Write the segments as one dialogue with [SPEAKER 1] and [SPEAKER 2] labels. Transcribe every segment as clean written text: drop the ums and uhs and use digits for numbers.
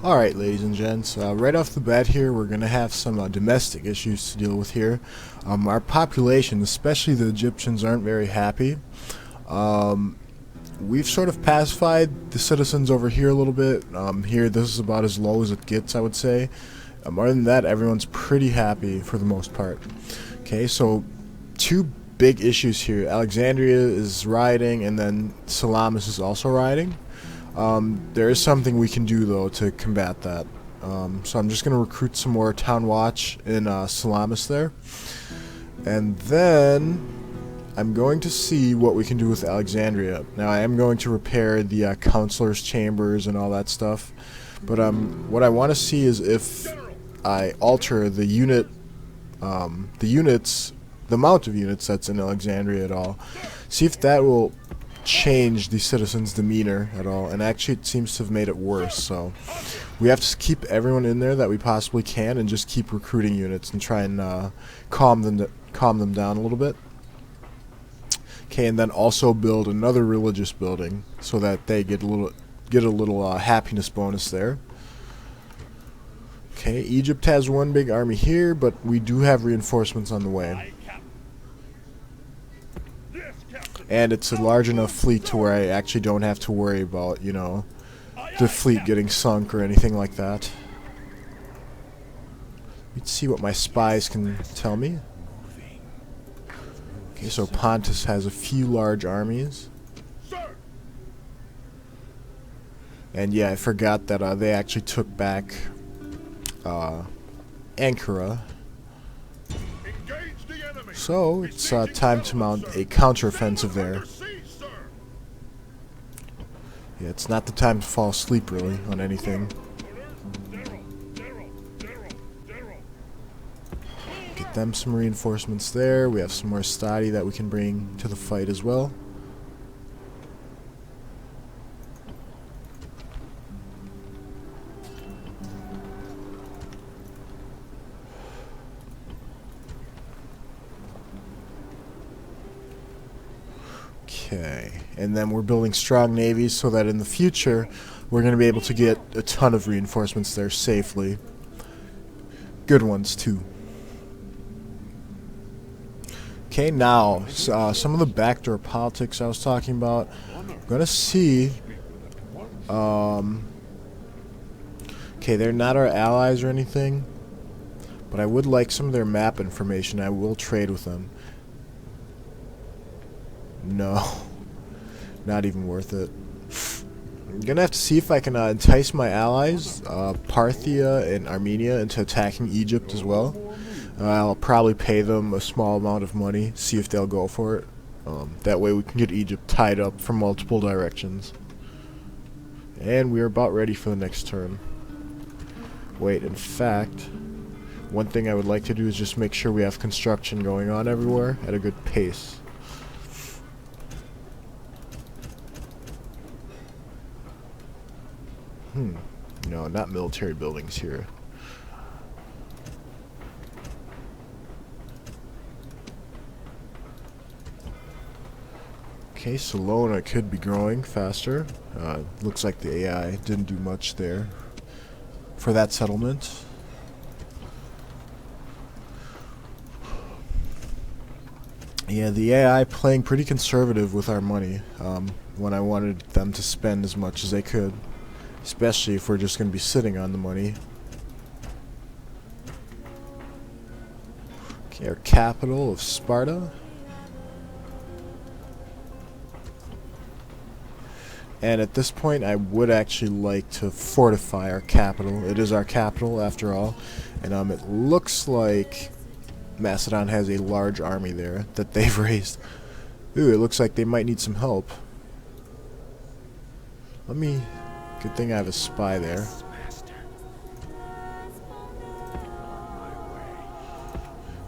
[SPEAKER 1] Alright, ladies and gents, right off the bat here, we're going to have some domestic issues to deal with here. Our population, especially the Egyptians, aren't very happy. We've sort of pacified the citizens over here a little bit. Here, this is about as low as it gets, I would say. Other than that, everyone's pretty happy for the most part. Okay, so two big issues here. Alexandria is rioting, and then Salamis is also rioting. There is something we can do, though, to combat that. So I'm just going to recruit some more Town Watch in Salamis there. And then I'm going to see what we can do with Alexandria. Now, I am going to repair the counselor's chambers and all that stuff. But what I want to see is if I alter the amount of units that's in Alexandria at all. See if that will change the citizens' demeanor at all, and actually it seems to have made it worse. So we have to keep everyone in there that we possibly can, and just keep recruiting units and try and calm them down a little bit. Okay, and then also build another religious building so that they get a little happiness bonus there. Okay, Egypt has one big army here, but we do have reinforcements on the way. And it's a large enough fleet to where I actually don't have to worry about, you know, the fleet getting sunk or anything like that. Let's see what my spies can tell me. Okay, so Pontus has a few large armies. And yeah, I forgot that they actually took back Ankara. So it's time to mount a counteroffensive there. Yeah, it's not the time to fall asleep really on anything. Get them some reinforcements there. We have some more stadi that we can bring to the fight as well. Okay, and then we're building strong navies so that in the future we're going to be able to get a ton of reinforcements there safely. Good ones too. Okay, now some of the backdoor politics I was talking about. I'm going to see. Okay, they're not our allies or anything, but I would like some of their map information. I will trade with them. No, not even worth it. I'm gonna have to see if I can entice my allies, Parthia and Armenia, into attacking Egypt as well. I'll probably pay them a small amount of money, see if they'll go for it. That way we can get Egypt tied up from multiple directions. And we're about ready for the next turn. Wait, in fact, one thing I would like to do is just make sure we have construction going on everywhere at a good pace. No, not military buildings here. Okay, Salona could be growing faster. Looks like the AI didn't do much there for that settlement. Yeah, the AI playing pretty conservative with our money when I wanted them to spend as much as they could. Especially if we're just going to be sitting on the money. Okay, our capital of Sparta. And at this point, I would actually like to fortify our capital. It is our capital, after all. And it looks like Macedon has a large army there that they've raised. Ooh, it looks like they might need some help. Good thing I have a spy there.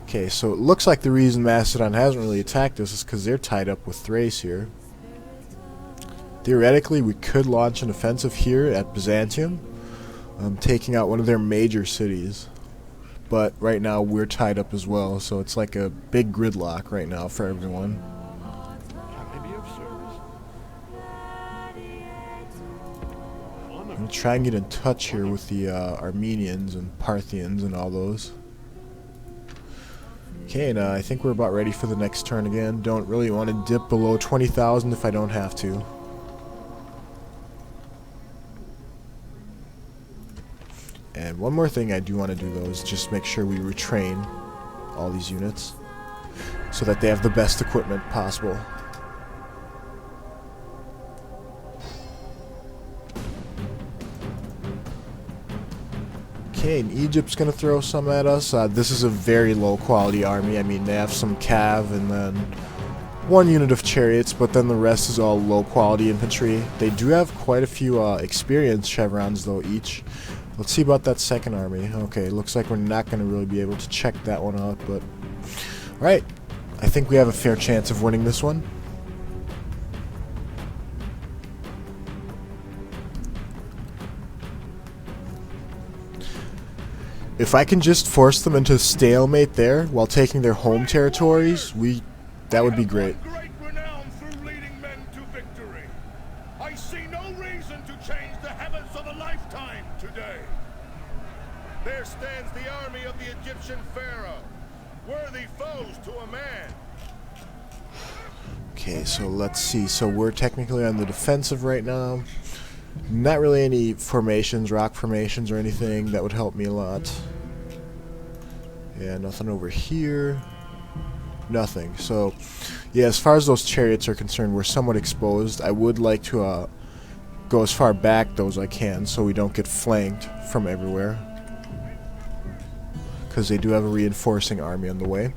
[SPEAKER 1] Okay, so it looks like the reason Macedon hasn't really attacked us is because they're tied up with Thrace here. Theoretically, we could launch an offensive here at Byzantium, taking out one of their major cities. But right now we're tied up as well, so it's like a big gridlock right now for everyone. try and get in touch here with the Armenians and Parthians and all those. Okay, and I think we're about ready for the next turn again. Don't really want to dip below 20,000 if I don't have to. And one more thing I do want to do though is just make sure we retrain all these units so that they have the best equipment possible. Okay, and Egypt's gonna throw some at us. This is a very low quality army. I mean, they have some cav and then one unit of chariots, but then the rest is all low quality infantry. They do have quite a few experienced chevrons though each. Let's see about that second army. Okay, looks like we're not gonna really be able to check that one out, but alright. I think we have a fair chance of winning this one. If I can just force them into stalemate there while taking their home territories, that would be great.
[SPEAKER 2] Great renown through leading men to victory. I see no reason to change the habits of a lifetime today. There stands the army of the Egyptian pharaoh, worthy foes to a man.
[SPEAKER 1] Okay, so let's see. So we're technically on the defensive right now. Not really any formations, rock formations or anything that would help me a lot. Yeah, nothing over here. Nothing. So, yeah, as far as those chariots are concerned, we're somewhat exposed. I would like to go as far back though as I can so we don't get flanked from everywhere. Because they do have a reinforcing army on the way.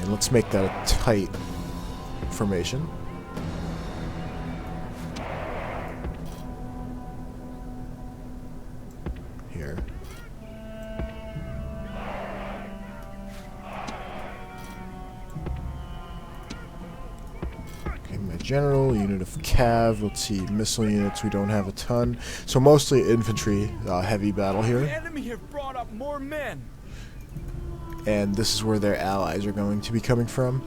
[SPEAKER 1] And let's make that a tight formation. Here. Okay, my general, unit of cav, let's see, missile units, we don't have a ton. So mostly infantry, heavy battle here.
[SPEAKER 3] The enemy have brought up more men.
[SPEAKER 1] And this is where their allies are going to be coming from.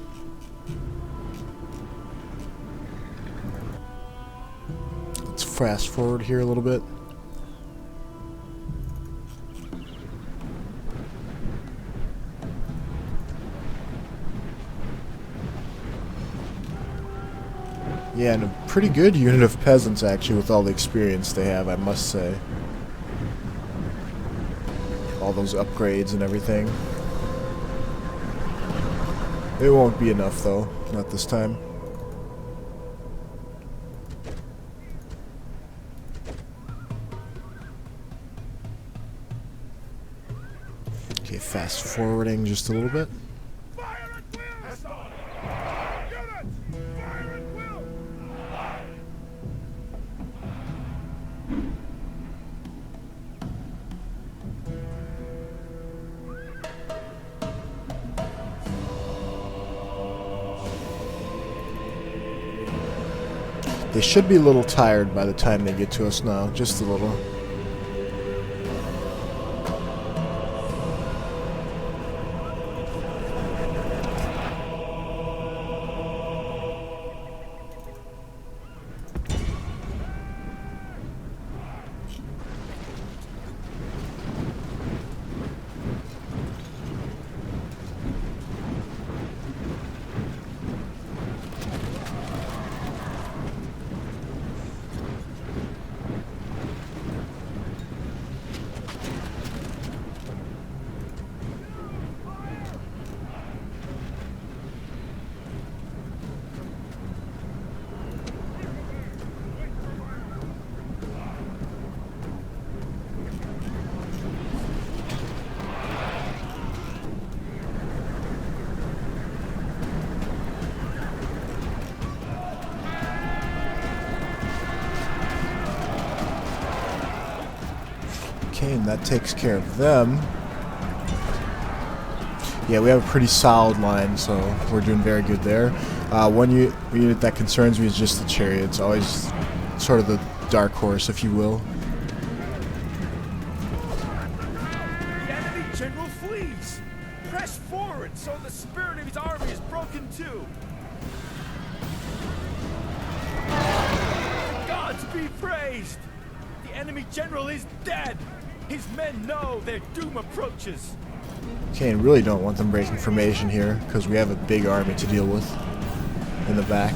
[SPEAKER 1] Let's fast forward here a little bit. Yeah, and a pretty good unit of peasants actually with all the experience they have, I must say. All those upgrades and everything. It won't be enough though, not this time. Okay, fast forwarding just a little bit. They should be a little tired by the time they get to us now, just a little. Okay, and that takes care of them. Yeah, we have a pretty solid line, so we're doing very good there. One unit that concerns me is just the chariots. Always sort of the dark horse, if you will.
[SPEAKER 3] The enemy general flees. Press forward so the spirit of his army is broken too. The gods gods be praised! The enemy general is dead! His men know their doom approaches!
[SPEAKER 1] Okay, and really don't want them breaking formation here, because we have a big army to deal with in the back.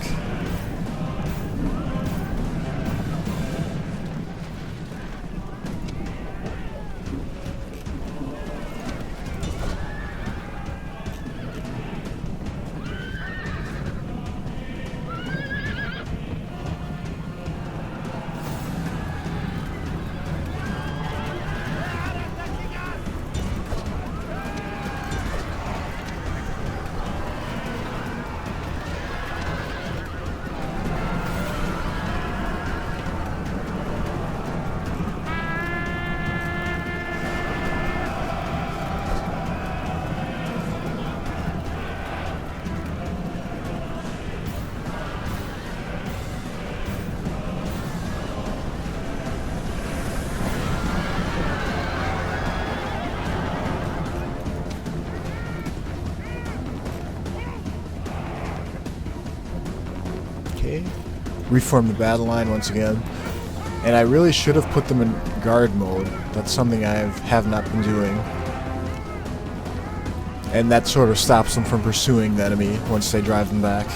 [SPEAKER 1] Okay, reform the battle line once again. And I really should have put them in guard mode. That's something I have not been doing. And that sort of stops them from pursuing the enemy once they drive them back.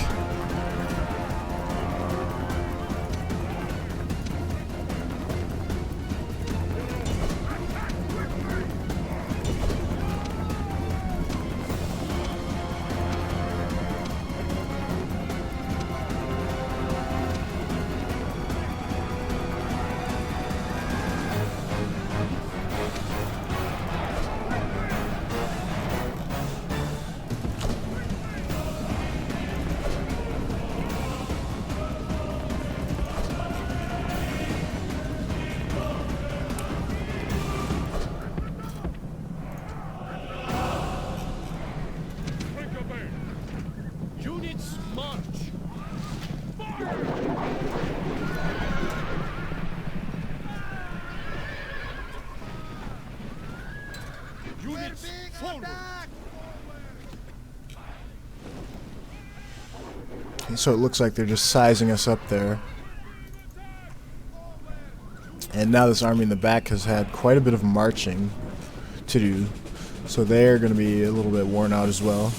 [SPEAKER 2] Units march! Units forward!
[SPEAKER 1] Okay, so it looks like they're just sizing us up there. And now this army in the back has had quite a bit of marching to do. So they're going to be a little bit worn out as well.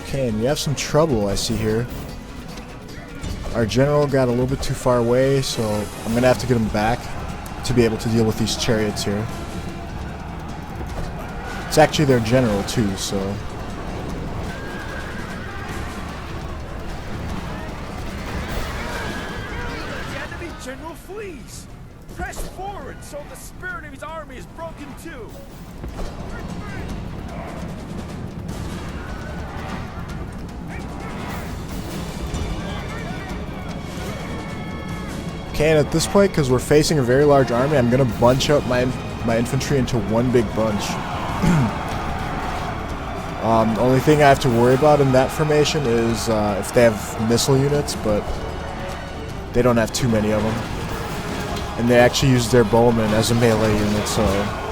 [SPEAKER 1] Okay, and we have some trouble I see here. Our general got a little bit too far away, so I'm going to have to get him back to be able to deal with these chariots here. It's actually their general too, so...
[SPEAKER 3] The enemy general flees! Press forward so the spirit of his army is broken too!
[SPEAKER 1] Okay, and at this point, because we're facing a very large army, I'm going to bunch up my infantry into one big bunch. The only thing I have to worry about in that formation is if they have missile units, but they don't have too many of them. And they actually use their bowmen as a melee unit, so...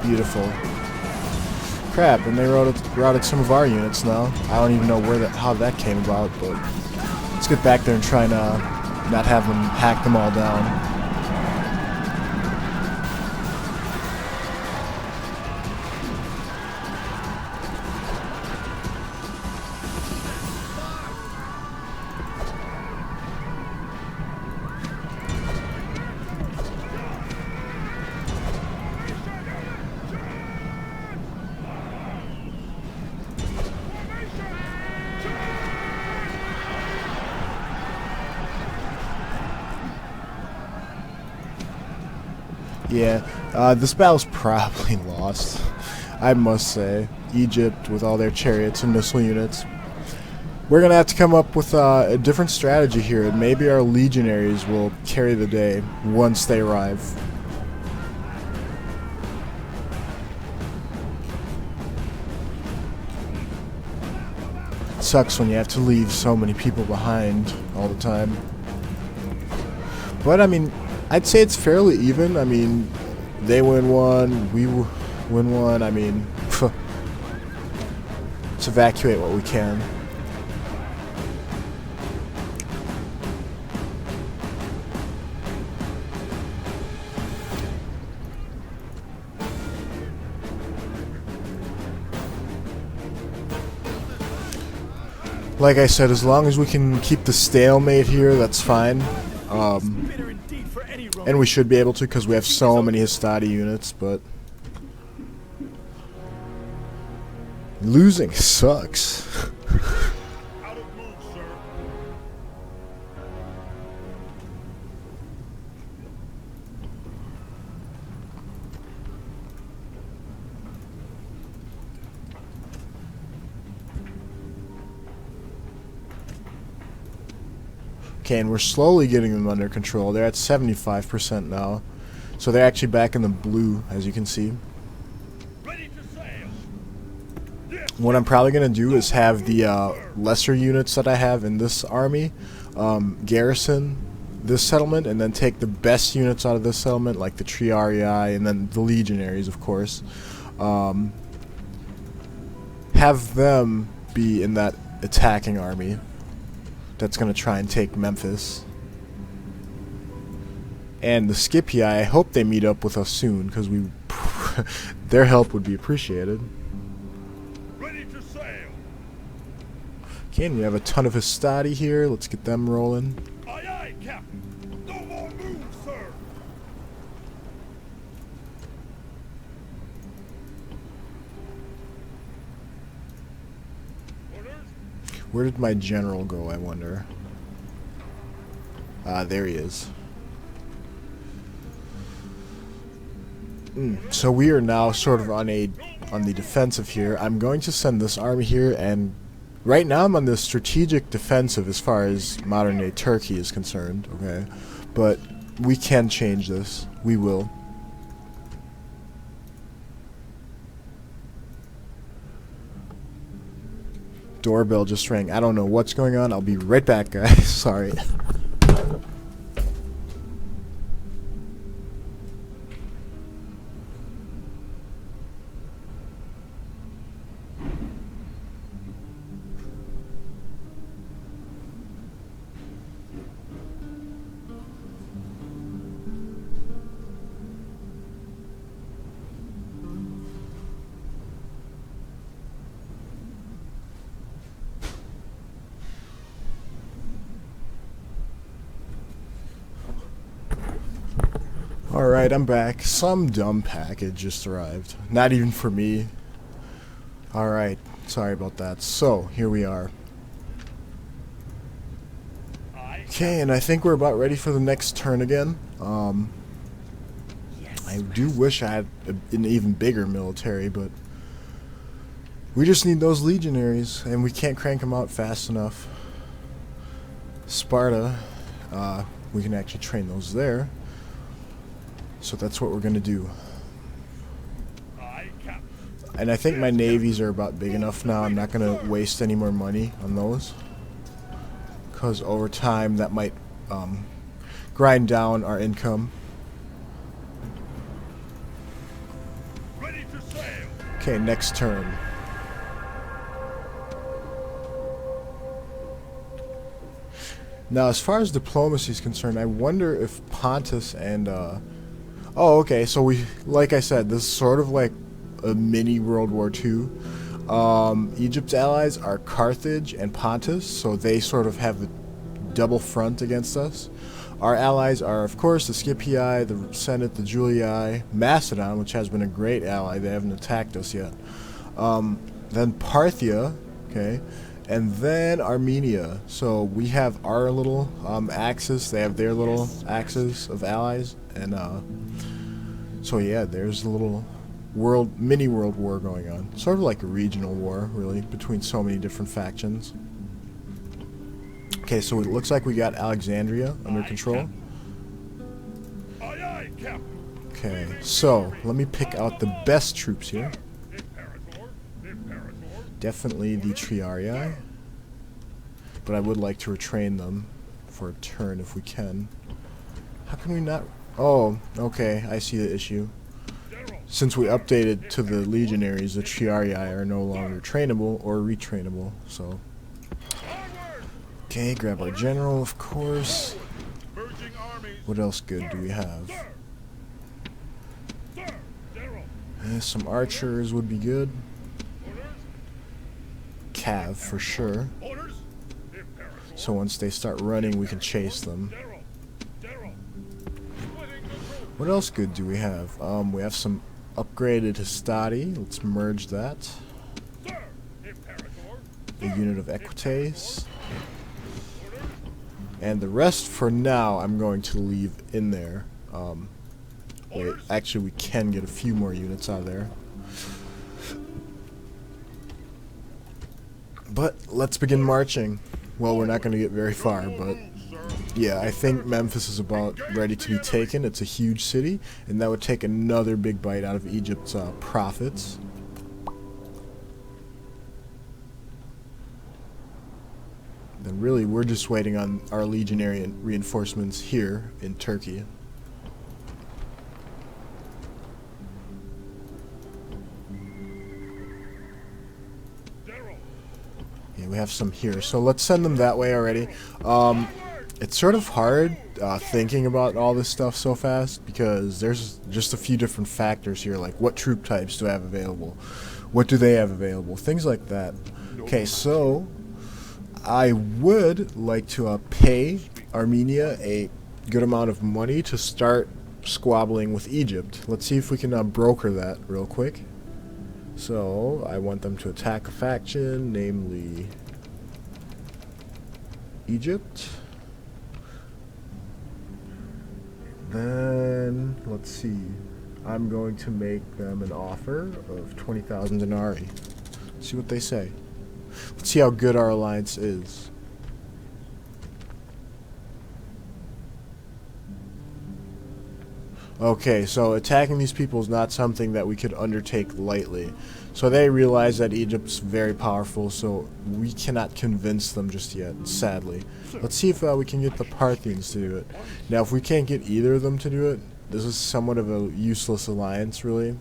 [SPEAKER 1] Beautiful. Crap, and they routed some of our units now. I don't even know how that came about, but let's get back there and try and not have them hack them all down. Yeah, this battle's probably lost, I must say. Egypt with all their chariots and missile units. We're going to have to come up with a different strategy here, and maybe our legionaries will carry the day once they arrive. It sucks when you have to leave so many people behind all the time. But, I mean, I'd say it's fairly even. I mean, they win one, we win one. I mean, let's evacuate what we can. Like I said, as long as we can keep the stalemate here, that's fine. And we should be able to, because we have so many Hastati units, but losing sucks.
[SPEAKER 2] Out of move, sir.
[SPEAKER 1] Okay, and we're slowly getting them under control. They're at 75% now. So they're actually back in the blue, as you can see.
[SPEAKER 2] Ready to sail. Yes.
[SPEAKER 1] What I'm probably going to do is have the lesser units that I have in this army garrison this settlement, and then take the best units out of this settlement, like the Triarii, and then the legionaries, of course. Have them be in that attacking army that's going to try and take Memphis. And the Scipii, I hope they meet up with us soon, because their help would be appreciated.
[SPEAKER 2] Ready to sail.
[SPEAKER 1] Okay, and we have a ton of Hastati here. Let's get them rolling.
[SPEAKER 2] Aye, aye, Captain. No more moves, sir. Orders.
[SPEAKER 1] Where did my general go, I wonder? There he is. So we are now sort of on the defensive here. I'm going to send this army here, and right now I'm on the strategic defensive as far as modern-day Turkey is concerned, okay? But we can change this. We will. Doorbell just rang. I don't know what's going on. I'll be right back, guys. Sorry. Alright, I'm back. Some dumb package just arrived. Not even for me. Alright, sorry about that. So, here we are. Okay, and I think we're about ready for the next turn again. I do wish I had an even bigger military, but we just need those legionaries, and we can't crank them out fast enough. Sparta, we can actually train those there. So that's what we're going to do. And I think my navies are about big enough now. I'm not going to waste any more money on those, because over time that might grind down our income.
[SPEAKER 2] Ready
[SPEAKER 1] Okay, next turn. Now, as far as diplomacy is concerned, I wonder if Pontus and oh, okay. So we, like I said, this is sort of like a mini World War II. Egypt's allies are Carthage and Pontus, so they sort of have the double front against us. Our allies are, of course, the Scipii, the Senate, the Julii, Macedon, which has been a great ally. They haven't attacked us yet. Then Parthia, okay, and then Armenia. So we have our little axis. They have their little axis of allies, and so yeah, there's a little mini world war going on. Sort of like a regional war, really, between so many different factions. Okay, so it looks like we got Alexandria under control. Okay, so let me pick out the best troops here. Definitely the Triarii, but I would like to retrain them for a turn if we can. How can we not? Oh, okay, I see the issue. Since we updated to the legionaries, the Triarii are no longer trainable or retrainable, so. Okay, grab our general, of course. What else good do we have? Some archers would be good. Cav, for sure. So once they start running, we can chase them. What else good do we have? We have some upgraded Hastati. Let's merge that. A unit of Equites. And the rest, for now, I'm going to leave in there. Wait, actually, we can get a few more units out of there. But let's begin marching. Well, we're not going to get very far, but yeah, I think Memphis is about ready to be taken. It's a huge city, and that would take another big bite out of Egypt's profits. Then really, we're just waiting on our legionary reinforcements here in Turkey. Yeah, we have some here, so let's send them that way already. It's sort of hard thinking about all this stuff so fast because there's just a few different factors here, like what troop types do I have available? What do they have available? Things like that. Okay, so I would like to pay Armenia a good amount of money to start squabbling with Egypt. Let's see if we can broker that real quick. So, I want them to attack a faction, namely Egypt. Then, let's see. I'm going to make them an offer of 20,000 denarii. Let's see what they say. Let's see how good our alliance is. Okay, so attacking these people is not something that we could undertake lightly. So they realize that Egypt's very powerful, so we cannot convince them just yet, sadly. Let's see if we can get the Parthians to do it. Now, if we can't get either of them to do it, this is somewhat of a useless alliance, really.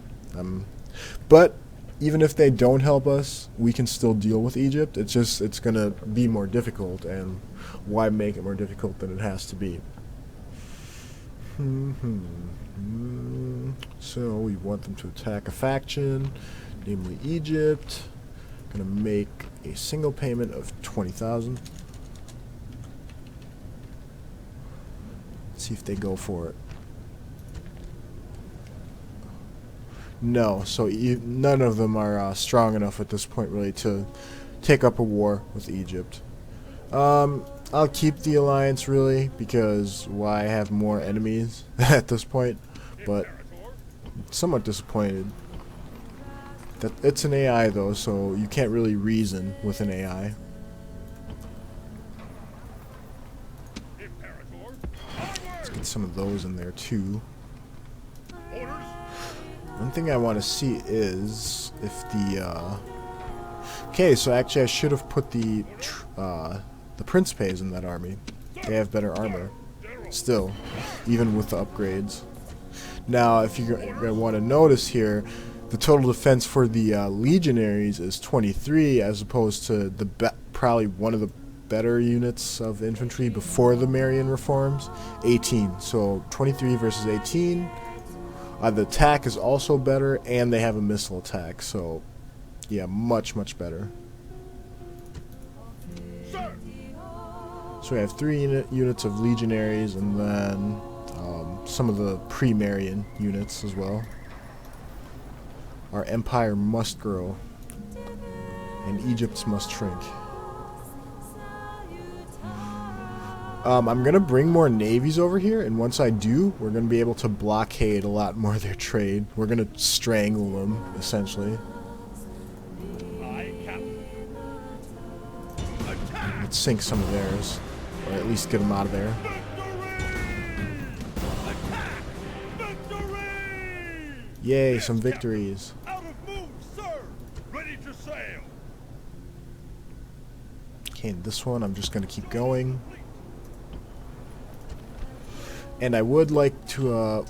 [SPEAKER 1] But even if they don't help us, we can still deal with Egypt. It's going to be more difficult, and why make it more difficult than it has to be? So we want them to attack a faction, namely Egypt. Gonna make a single payment of 20,000. See if they go for it. No, so none of them are strong enough at this point, really, to take up a war with Egypt. I'll keep the alliance, really, because why have more enemies at this point? But somewhat disappointed. That it's an AI, though, so you can't really reason with an AI. Let's get some of those in there, too. One thing I want to see is if the okay, so actually I should have put the Principes in that army. They have better armor still, even with the upgrades. Now, if you're going to want to notice here, The total defense for the legionaries is 23, as opposed to the probably one of the better units of infantry before the Marian reforms, 18. So 23 versus 18. The attack is also better, and they have a missile attack. So yeah, much better.
[SPEAKER 2] Sir.
[SPEAKER 1] So we have 3 units of legionaries, and then some of the pre-Marian units as well. Our empire must grow, and Egypt's must shrink. I'm going to bring more navies over here, and once I do, we're going to be able to blockade a lot more of their trade. We're going to strangle them, essentially. Let's sink some of theirs, or at least get them out of there. Yay, some victories.
[SPEAKER 2] Out of move, sir. Ready to sail.
[SPEAKER 1] Okay, and this one I'm just going to keep going. And I would like to,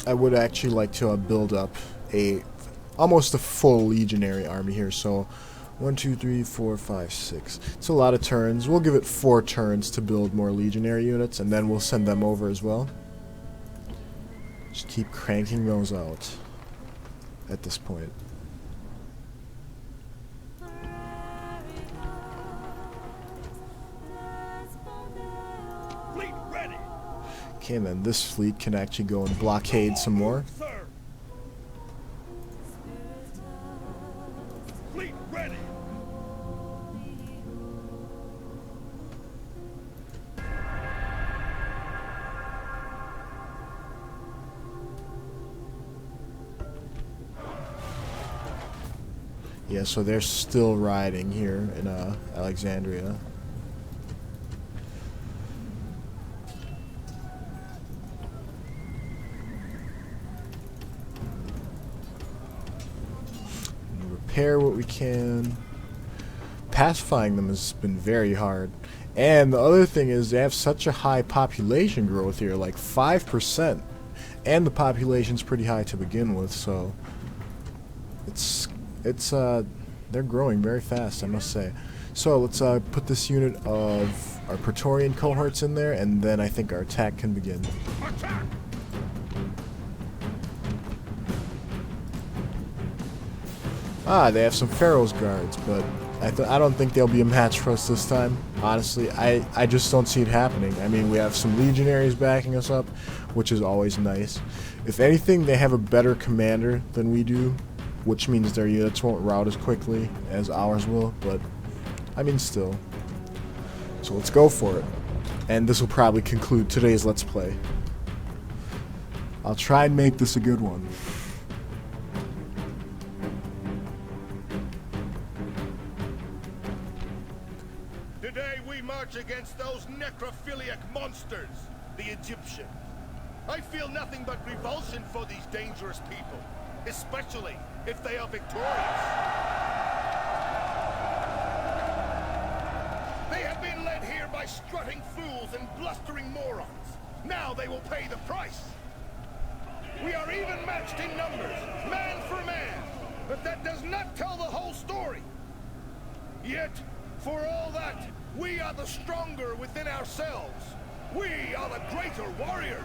[SPEAKER 1] I would actually like to build up almost a full legionary army here. So 1, 2, 3, 4, 5, 6. It's a lot of turns. We'll give it 4 turns to build more legionary units, and then we'll send them over as well. Just keep cranking those out at this point.
[SPEAKER 2] Fleet ready.
[SPEAKER 1] Okay, and then this fleet can actually go and blockade some more.
[SPEAKER 2] Sir. Fleet ready.
[SPEAKER 1] Yeah, so they're still riding here in Alexandria. Repair what we can. Pacifying them has been very hard. And the other thing is they have such a high population growth here, like 5%. And the population's pretty high to begin with, so they're growing very fast, I must say. So let's put this unit of our Praetorian cohorts in there, and then I think our attack can begin.
[SPEAKER 2] Attack.
[SPEAKER 1] They have some Pharaoh's guards, but I don't think they'll be a match for us this time. Honestly, I just don't see it happening. I mean, we have some legionaries backing us up, which is always nice. If anything, they have a better commander than we do, which means their units won't rout as quickly as ours will, but I mean still. So let's go for it. And this will probably conclude today's Let's Play. I'll try and make this a good one.
[SPEAKER 2] Today we march against those necrophiliac monsters, the Egyptians. I feel nothing but revulsion for these dangerous people, especially if they are victorious. They have been led here by strutting fools and blustering morons. Now they will pay the price. We are even matched in numbers, man for man, but that does not tell the whole story. Yet, for all that, we are the stronger within ourselves. We are the greater warriors.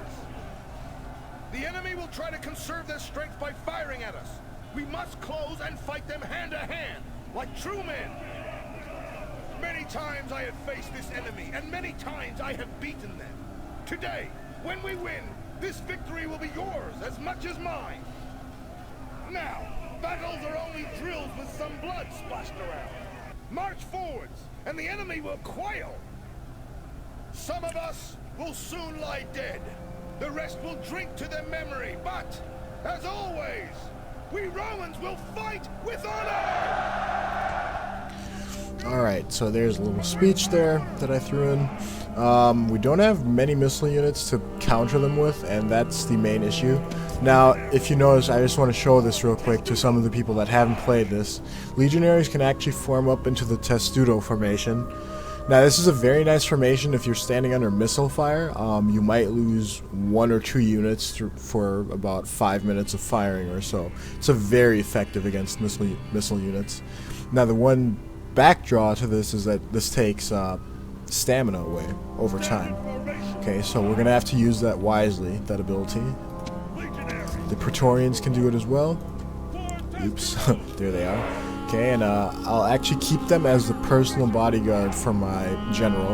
[SPEAKER 2] The enemy will try to conserve their strength by firing at us. We must close and fight them hand to hand, like true men. Many times I have faced this enemy, and many times I have beaten them. Today, when we win, this victory will be yours as much as mine. Now, battles are only drills with some blood splashed around. March forwards, and the enemy will quail. Some of us will soon lie dead. The rest will drink to their memory, but, as always, we Romans will fight with honor!
[SPEAKER 1] Alright, so there's a little speech there that I threw in. We don't have many missile units to counter them with, and that's the main issue. Now, if you notice, I just want to show this real quick to some of the people that haven't played this. Legionaries can actually form up into the testudo formation. Now this is a very nice formation if you're standing under missile fire. You might lose 1 or 2 units for about 5 minutes of firing or so. It's a very effective against missile units. Now the one backdraw to this is that this takes stamina away over time. Okay, so we're gonna have to use that wisely, that ability. The Praetorians can do it as well. Oops, there they are. Okay, and I'll actually keep them as the personal bodyguard for my general.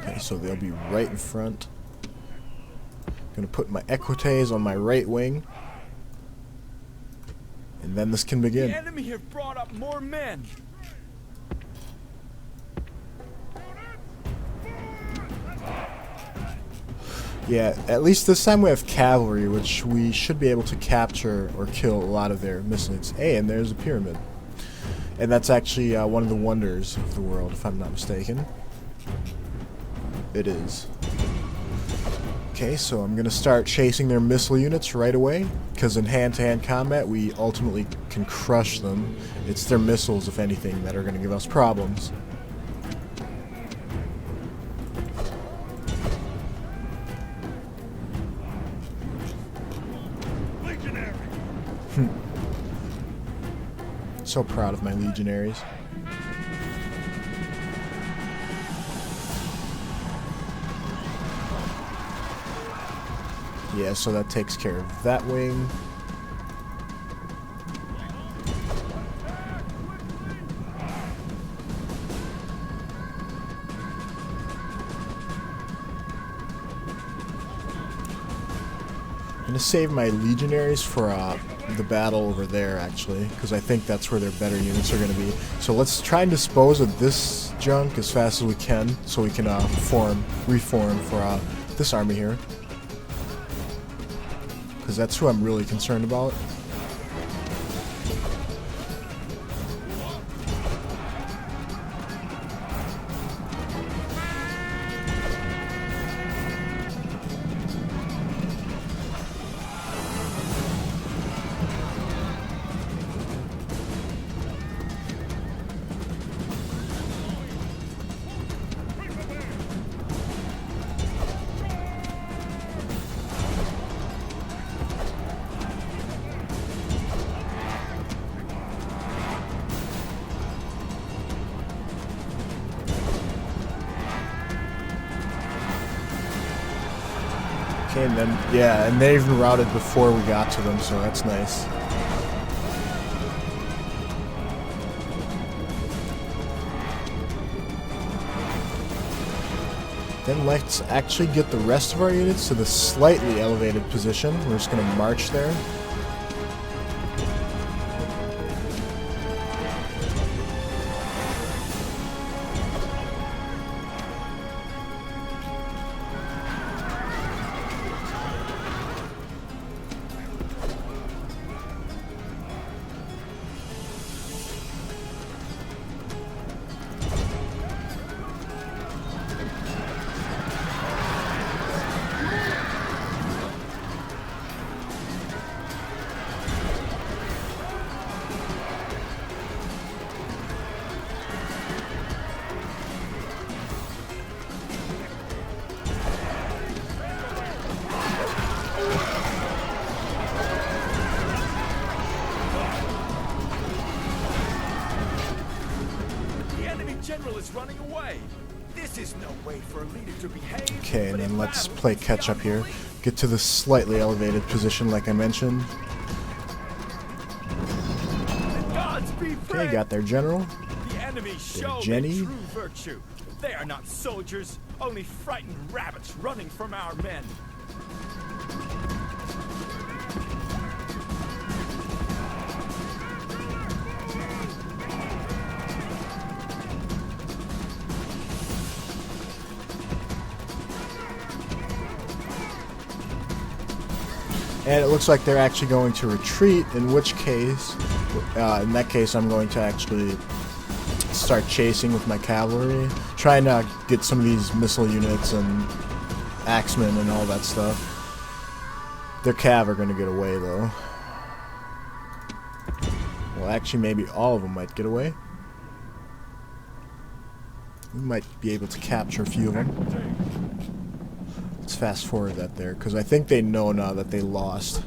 [SPEAKER 1] Okay, so they'll be right in front. Gonna put my equites on my right wing. And then this can begin.
[SPEAKER 3] The enemy have brought up more men.
[SPEAKER 1] Yeah, at least this time we have cavalry, which we should be able to capture or kill a lot of their missiles. Hey, and there's a pyramid. And that's actually one of the wonders of the world, if I'm not mistaken. It is. Okay, so I'm going to start chasing their missile units right away, because in hand-to-hand combat we ultimately can crush them. It's their missiles, if anything, that are going to give us problems. So proud of my legionaries. Yeah, so that takes care of that wing. I'm gonna save my legionaries for the battle over there, actually, because I think that's where their better units are gonna be. So let's try and dispose of this junk as fast as we can, so we can reform for this army here, because that's who I'm really concerned about. Okay, and then, yeah, and they even routed before we got to them, so that's nice. Then let's actually get the rest of our units to the slightly elevated position. We're just going to march there.
[SPEAKER 3] General is running away. This is no way for a leader to behave.
[SPEAKER 1] Okay, and then let's play catch up here. Get to the slightly elevated position like I mentioned. Okay, got their general.
[SPEAKER 3] The enemy show
[SPEAKER 1] Jenny.
[SPEAKER 3] true virtue. They are not soldiers, only frightened rabbits running from our men.
[SPEAKER 1] And it looks like they're actually going to retreat, in which case, in that case, I'm going to actually start chasing with my cavalry. Trying to get some of these missile units and axemen and all that stuff. Their cav are going to get away, though. Well, actually, maybe all of them might get away. We might be able to capture a few of them. Let's fast forward that there, because I think they know now that they lost.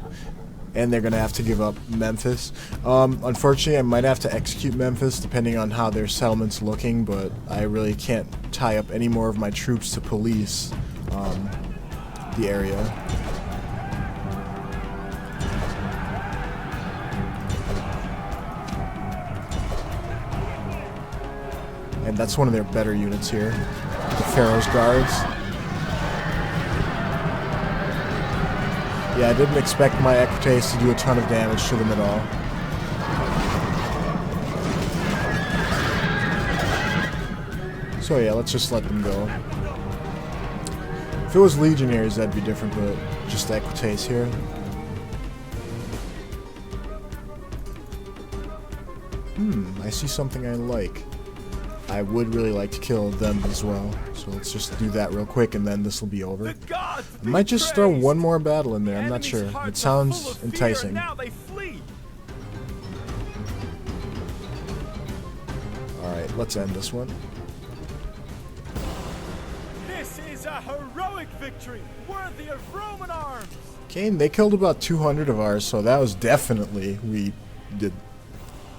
[SPEAKER 1] And they're going to have to give up Memphis. Unfortunately, I might have to execute Memphis, depending on how their settlement's looking, but I really can't tie up any more of my troops to police the area. And that's one of their better units here, the Pharaoh's Guards. Yeah, I didn't expect my Equites to do a ton of damage to them at all. So yeah, let's just let them go. If it was Legionnaires, that'd be different, but just Equites here. I see something I like. I would really like to kill them as well. So let's just do that real quick, and then this will be over. I might just throw one more battle in there. I'm not sure. It sounds enticing. Alright, let's end this one.
[SPEAKER 3] This is a heroic victory, worthy of Roman arms.
[SPEAKER 1] Okay, they killed about 200 of ours, so that was definitely,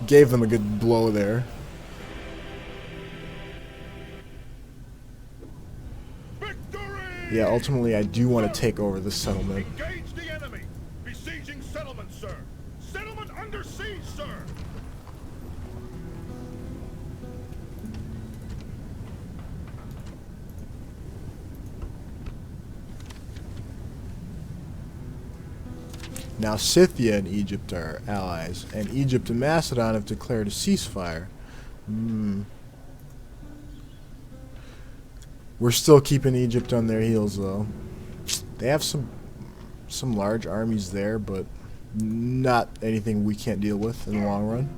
[SPEAKER 1] gave them a good blow there. Yeah, ultimately I do want to take over the settlement.
[SPEAKER 2] Engage the enemy. Besieging settlement, sir. Settlement under siege, sir.
[SPEAKER 1] Now Scythia and Egypt are allies, and Egypt and Macedon have declared a ceasefire. We're still keeping Egypt on their heels, though. They have some large armies there, but not anything we can't deal with in the long run.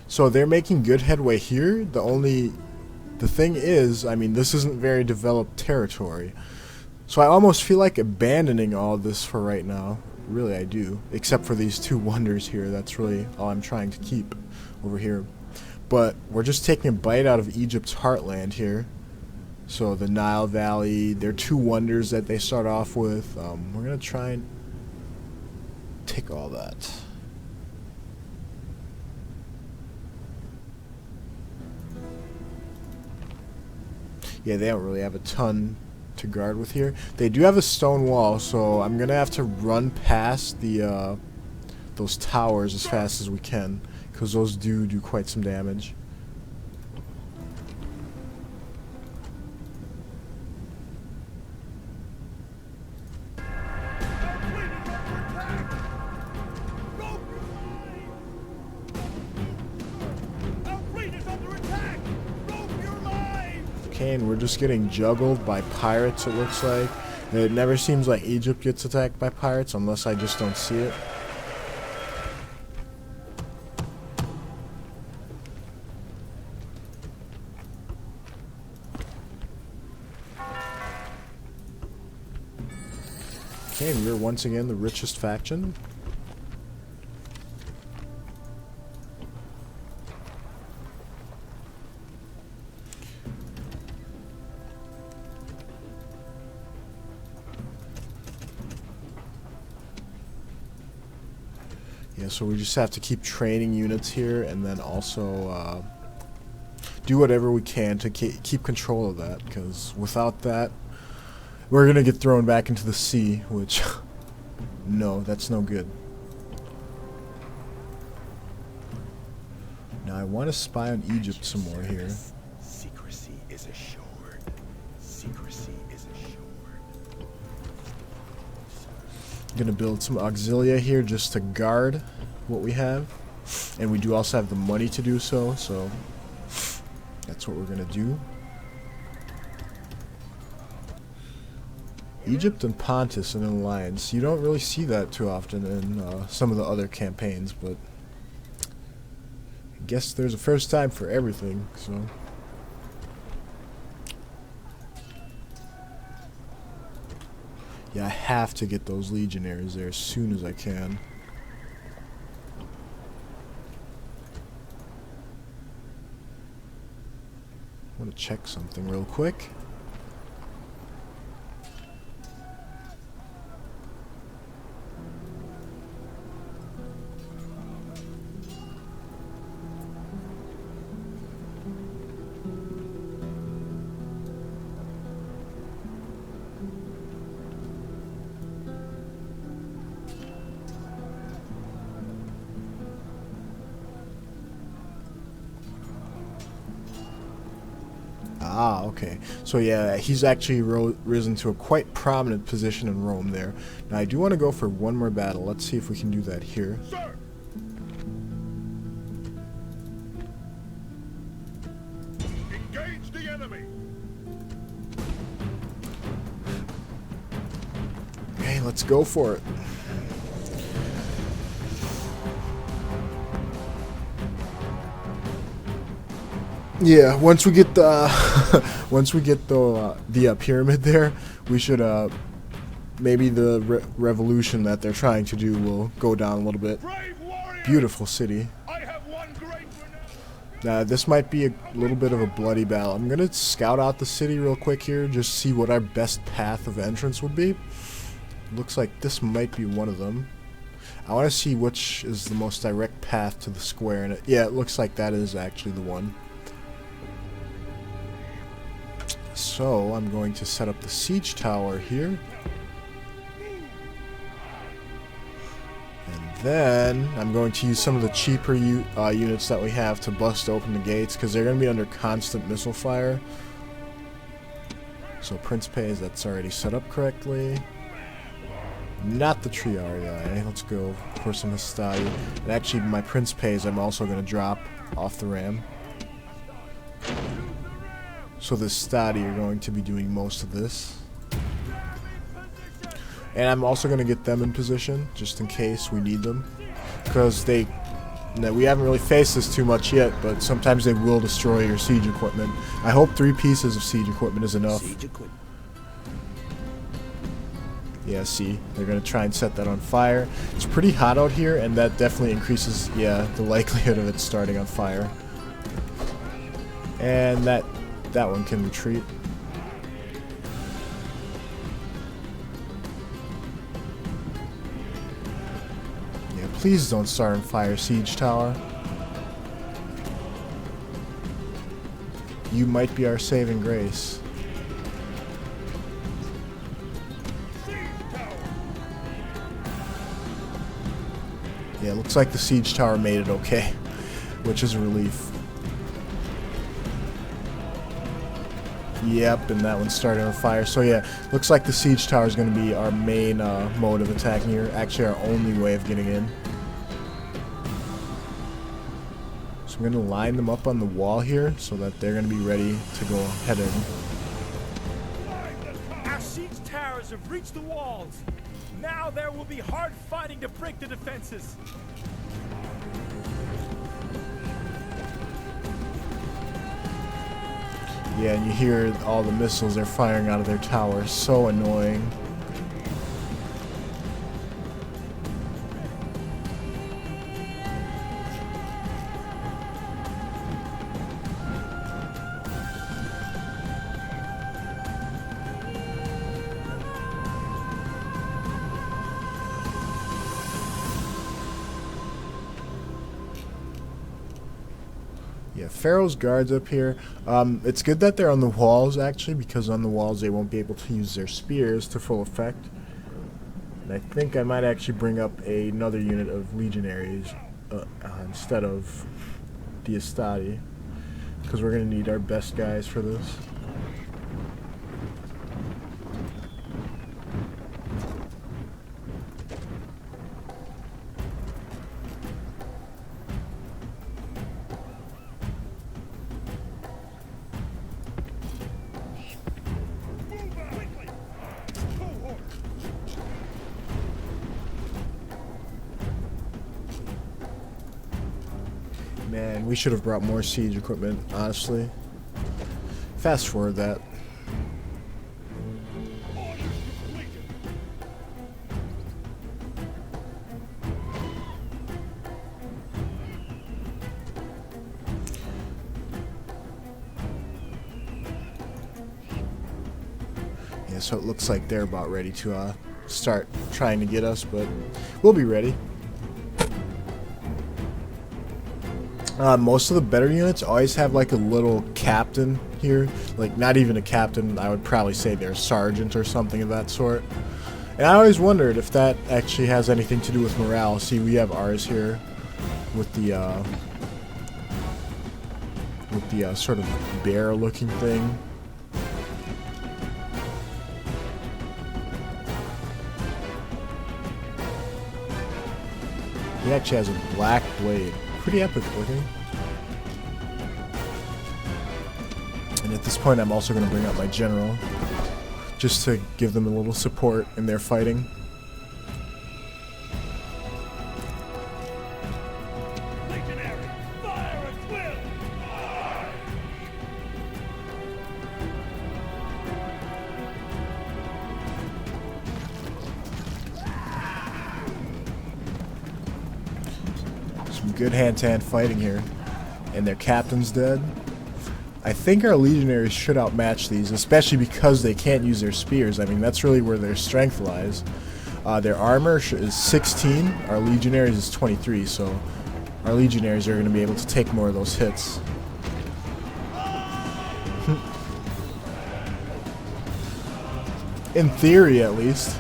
[SPEAKER 1] So they're making good headway here. The thing is, I mean, this isn't very developed territory. So I almost feel like abandoning all this for right now. Really, I do. Except for these two wonders here. That's really all I'm trying to keep over here. But we're just taking a bite out of Egypt's heartland here. So the Nile Valley, their two wonders that they start off with. We're going to try and take all that. Yeah, they don't really have a ton to guard with here. They do have a stone wall, so I'm gonna have to run past the those towers as fast as we can, because those do quite some damage. And we're just getting juggled by pirates, it looks like. It never seems like Egypt gets attacked by pirates unless I just don't see it. Okay, and we're once again the richest faction. Yeah, so we just have to keep training units here, and then also do whatever we can to keep control of that, because without that, we're going to get thrown back into the sea, which, no, that's no good. Now, I want to spy on Egypt some more here.
[SPEAKER 3] Secrecy is assured. Secrecy is assured.
[SPEAKER 1] I'm going to build some auxilia here just to guard what we have. And we do also have the money to do so, so that's what we're going to do. Egypt and Pontus in an alliance. You don't really see that too often in some of the other campaigns, but I guess there's a first time for everything, so. Yeah, I have to get those legionaries there as soon as I can. I want to check something real quick. Ah, okay. So yeah, he's actually risen to a quite prominent position in Rome there. Now I do want to go for one more battle. Let's see if we can do that here.
[SPEAKER 2] Sir! Engage the enemy!
[SPEAKER 1] Okay, let's go for it. Yeah, once we get the pyramid there, we should maybe the revolution that they're trying to do will go down a little bit.
[SPEAKER 2] Brave warrior!
[SPEAKER 1] Beautiful city.
[SPEAKER 2] I have one great renown.
[SPEAKER 1] Now this might be a little bit of a bloody battle. I'm gonna scout out the city real quick here, just see what our best path of entrance would be. Looks like this might be one of them. I want to see which is the most direct path to the square, and yeah, it looks like that is actually the one. So I'm going to set up the siege tower here. And then I'm going to use some of the cheaper units that we have to bust open the gates, because they're going to be under constant missile fire. So Principes, that's already set up correctly. Not the Triarii. Let's go for some Hastati. And actually my Principes I'm also going to drop off the ram. So the Stati are going to be doing most of this. And I'm also going to get them in position, just in case we need them. Because we haven't really faced this too much yet, but sometimes they will destroy your siege equipment. I hope 3 pieces of siege equipment is enough. Yeah, see, they're going to try and set that on fire. It's pretty hot out here, and that definitely increases, yeah, the likelihood of it starting on fire. And that one can retreat. Yeah, please don't start on fire, siege tower. You might be our saving grace. Yeah, looks like the siege tower made it okay, which is a relief. Yep, and that one's starting on fire. So yeah, looks like the siege tower is going to be our main mode of attacking here. Actually, our only way of getting in. So I'm going to line them up on the wall here so that they're going to be ready to go head in.
[SPEAKER 3] Our siege towers have reached the walls. Now there will be hard fighting to break the defenses.
[SPEAKER 1] Yeah, and you hear all the missiles they're firing out of their tower. So annoying. Yeah, Pharaoh's guards up here. It's good that they're on the walls, actually, because on the walls they won't be able to use their spears to full effect. And I think I might actually bring up another unit of legionaries instead of the Astati, because we're going to need our best guys for this. Man, we should have brought more siege equipment, honestly. Fast forward that. Yeah, so it looks like they're about ready to start trying to get us, but we'll be ready. Most of the better units always have like a little captain here. Like, not even a captain, I would probably say they're a sergeant or something of that sort. And I always wondered if that actually has anything to do with morale. See, we have ours here with the sort of bear-looking thing. He actually has a black blade. Pretty epic looking. And at this point I'm also going to bring out my general, just to give them a little support in their fighting.
[SPEAKER 3] Legionary, fire at will!
[SPEAKER 1] Some good hand-to-hand fighting here. And their captain's dead. I think our legionaries should outmatch these, especially because they can't use their spears. I mean, that's really where their strength lies. Their armor is 16, our legionaries is 23, so our legionaries are going to be able to take more of those hits. In theory, at least.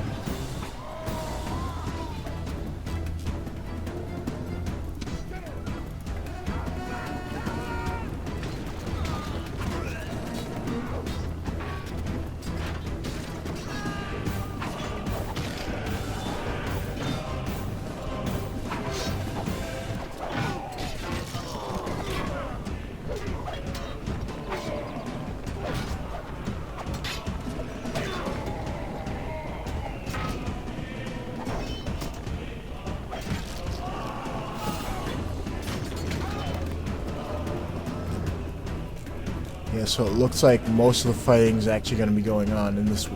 [SPEAKER 1] Yeah, so it looks like most of the fighting is actually going to be going on in this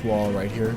[SPEAKER 1] wall right here.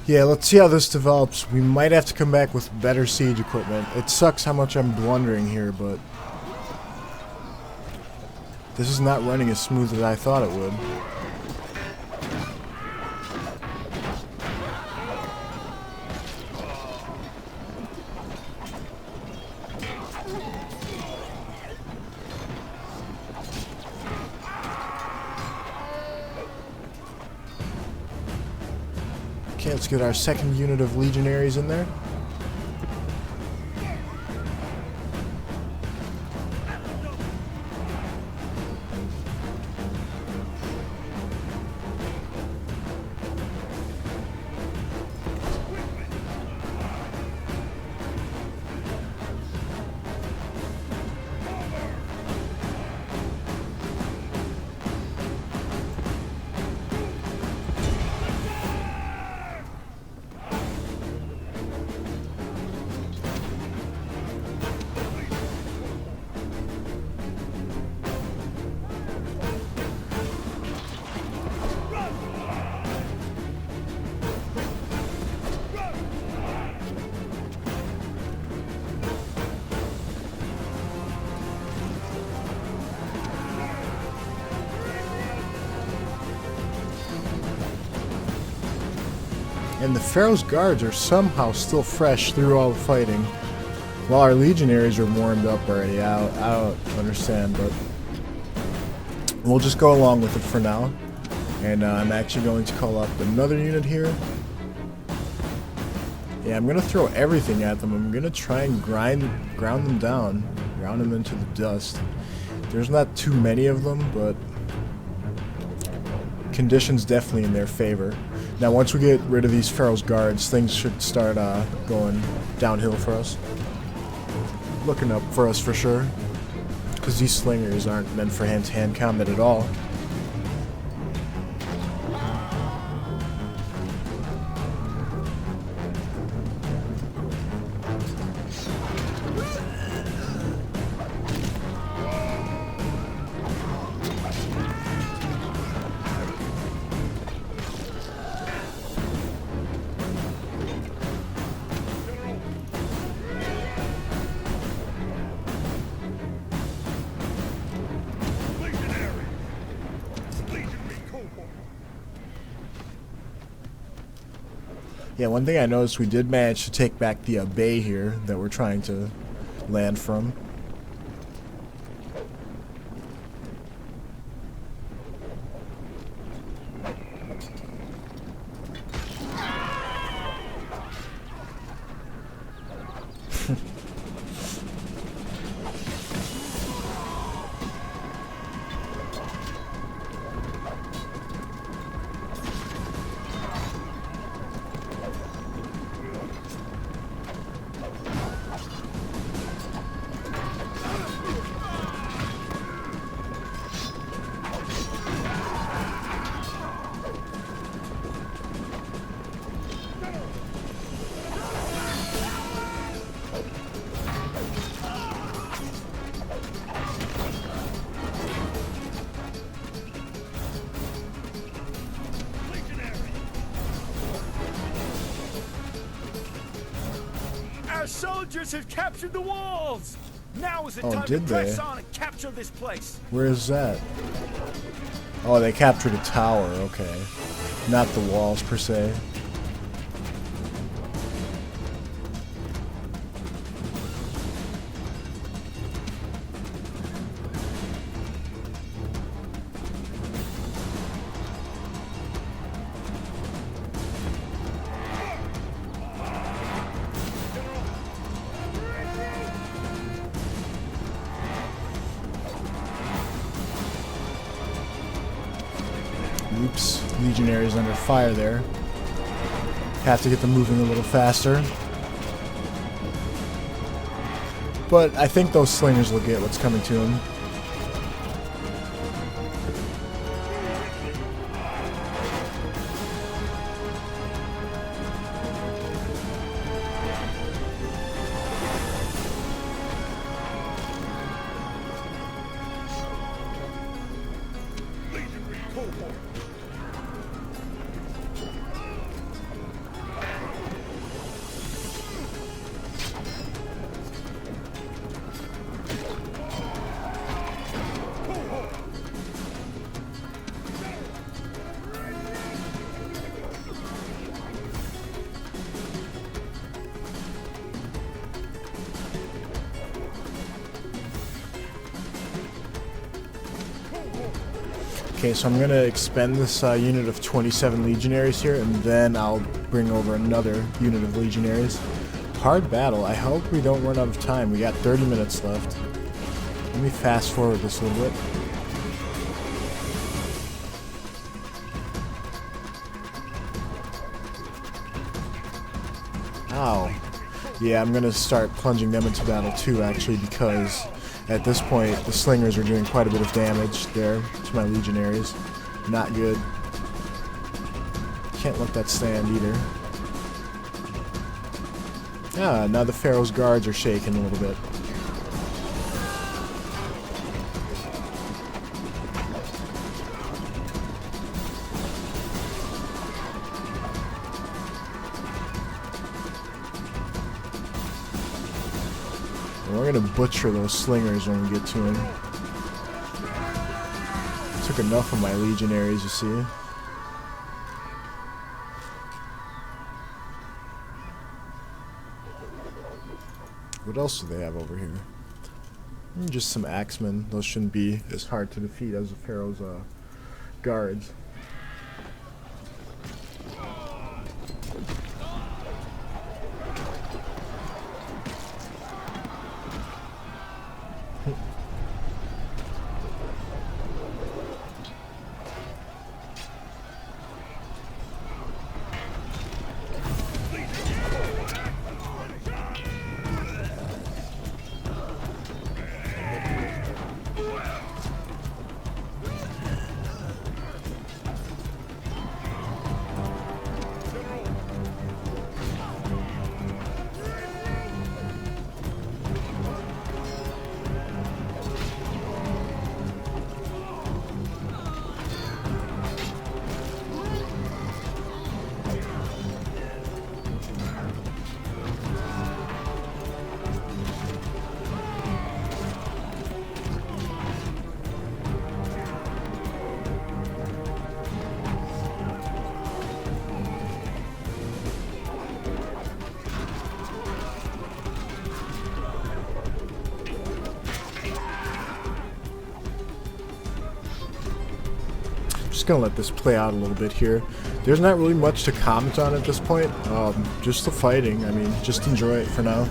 [SPEAKER 1] Yeah, let's see how this develops. We might have to come back with better siege equipment. It sucks how much I'm blundering here, but this is not running as smooth as I thought it would. Okay, let's get our second unit of legionaries in there. And the Pharaoh's guards are somehow still fresh through all the fighting, while our legionaries are warmed up already. I don't understand, but we'll just go along with it for now. And I'm actually going to call up another unit here. Yeah, I'm going to throw everything at them. I'm going to try and ground them down, ground them into the dust. There's not too many of them, but conditions definitely in their favor. Now, once we get rid of these Pharaoh's guards, things should start going downhill for us. Looking up for us for sure, because these slingers aren't meant for hand-to-hand combat at all. Yeah, one thing I noticed, we did manage to take back the bay here that we're trying to land from.
[SPEAKER 3] Our soldiers have captured the walls! Now is the
[SPEAKER 1] Oh,
[SPEAKER 3] time to
[SPEAKER 1] did
[SPEAKER 3] press
[SPEAKER 1] they?
[SPEAKER 3] on and capture this place!
[SPEAKER 1] Where is that? Oh, they captured a tower, okay. Not the walls per se. Oops, legionaries under fire there. Have to get them moving a little faster. But I think those slingers will get what's coming to them. Okay, so I'm going to expend this unit of 27 legionaries here, and then I'll bring over another unit of legionaries. Hard battle. I hope we don't run out of time. We got 30 minutes left. Let me fast forward this a little bit. Ow. Yeah, I'm going to start plunging them into battle too, actually, because at this point, the slingers are doing quite a bit of damage there to my legionaries. Not good. Can't let that stand either. Ah, now the Pharaoh's guards are shaking a little bit. We're gonna butcher those slingers when we get to them. Took enough of my legionaries, you see. what else do they have over here? Just some axemen. Those shouldn't be as hard to defeat as the Pharaoh's guards. Just gonna let this play out a little bit here. There's not really much to comment on at this point. Just the fighting. I mean, just enjoy it for now.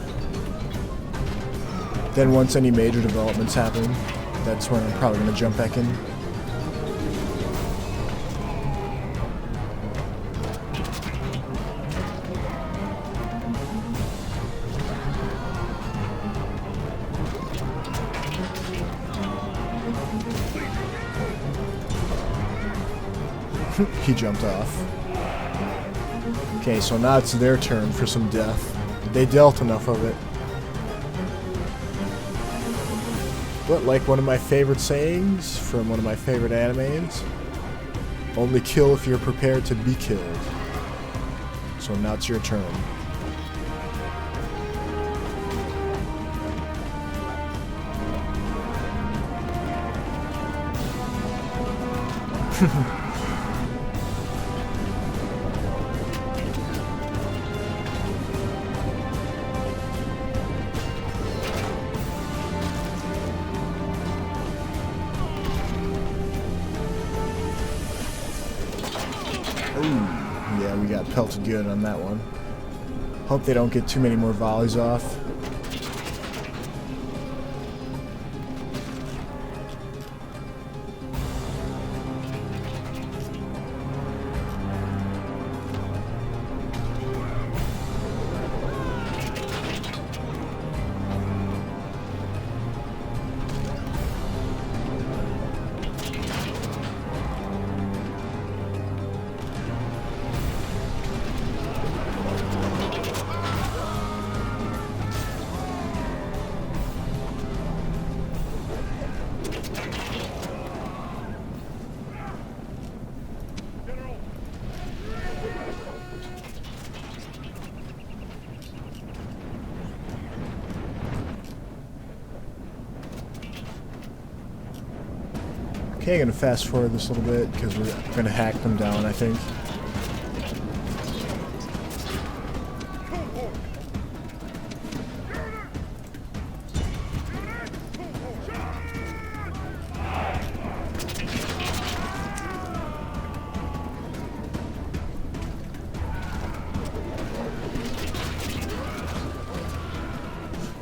[SPEAKER 1] Then once any major developments happen, that's when I'm probably gonna jump back in. He jumped off. Okay, so now it's their turn for some death. They dealt enough of it. But like one of my favorite sayings from one of my favorite animes, only kill if you're prepared to be killed. So now it's your turn. Yeah, we got pelted good on that one. Hope they don't get too many more volleys off. Okay, gonna fast forward this a little bit because we're gonna hack them down, I think.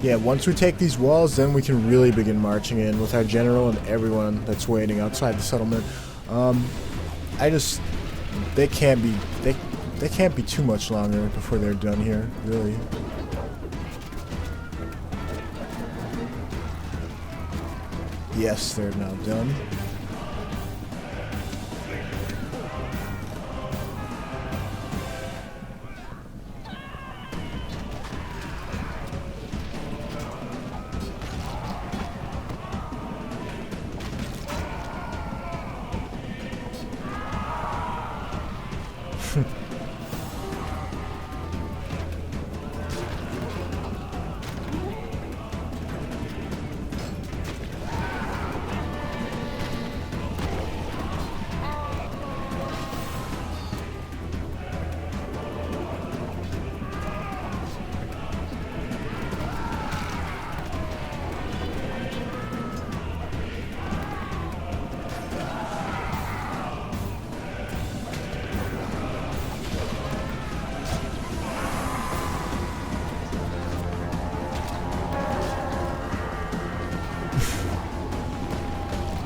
[SPEAKER 1] Yeah, once we take these walls, then we can really begin marching in with our general and everyone that's waiting outside the settlement. They can't be too much longer before they're done here, really. Yes, they're now done.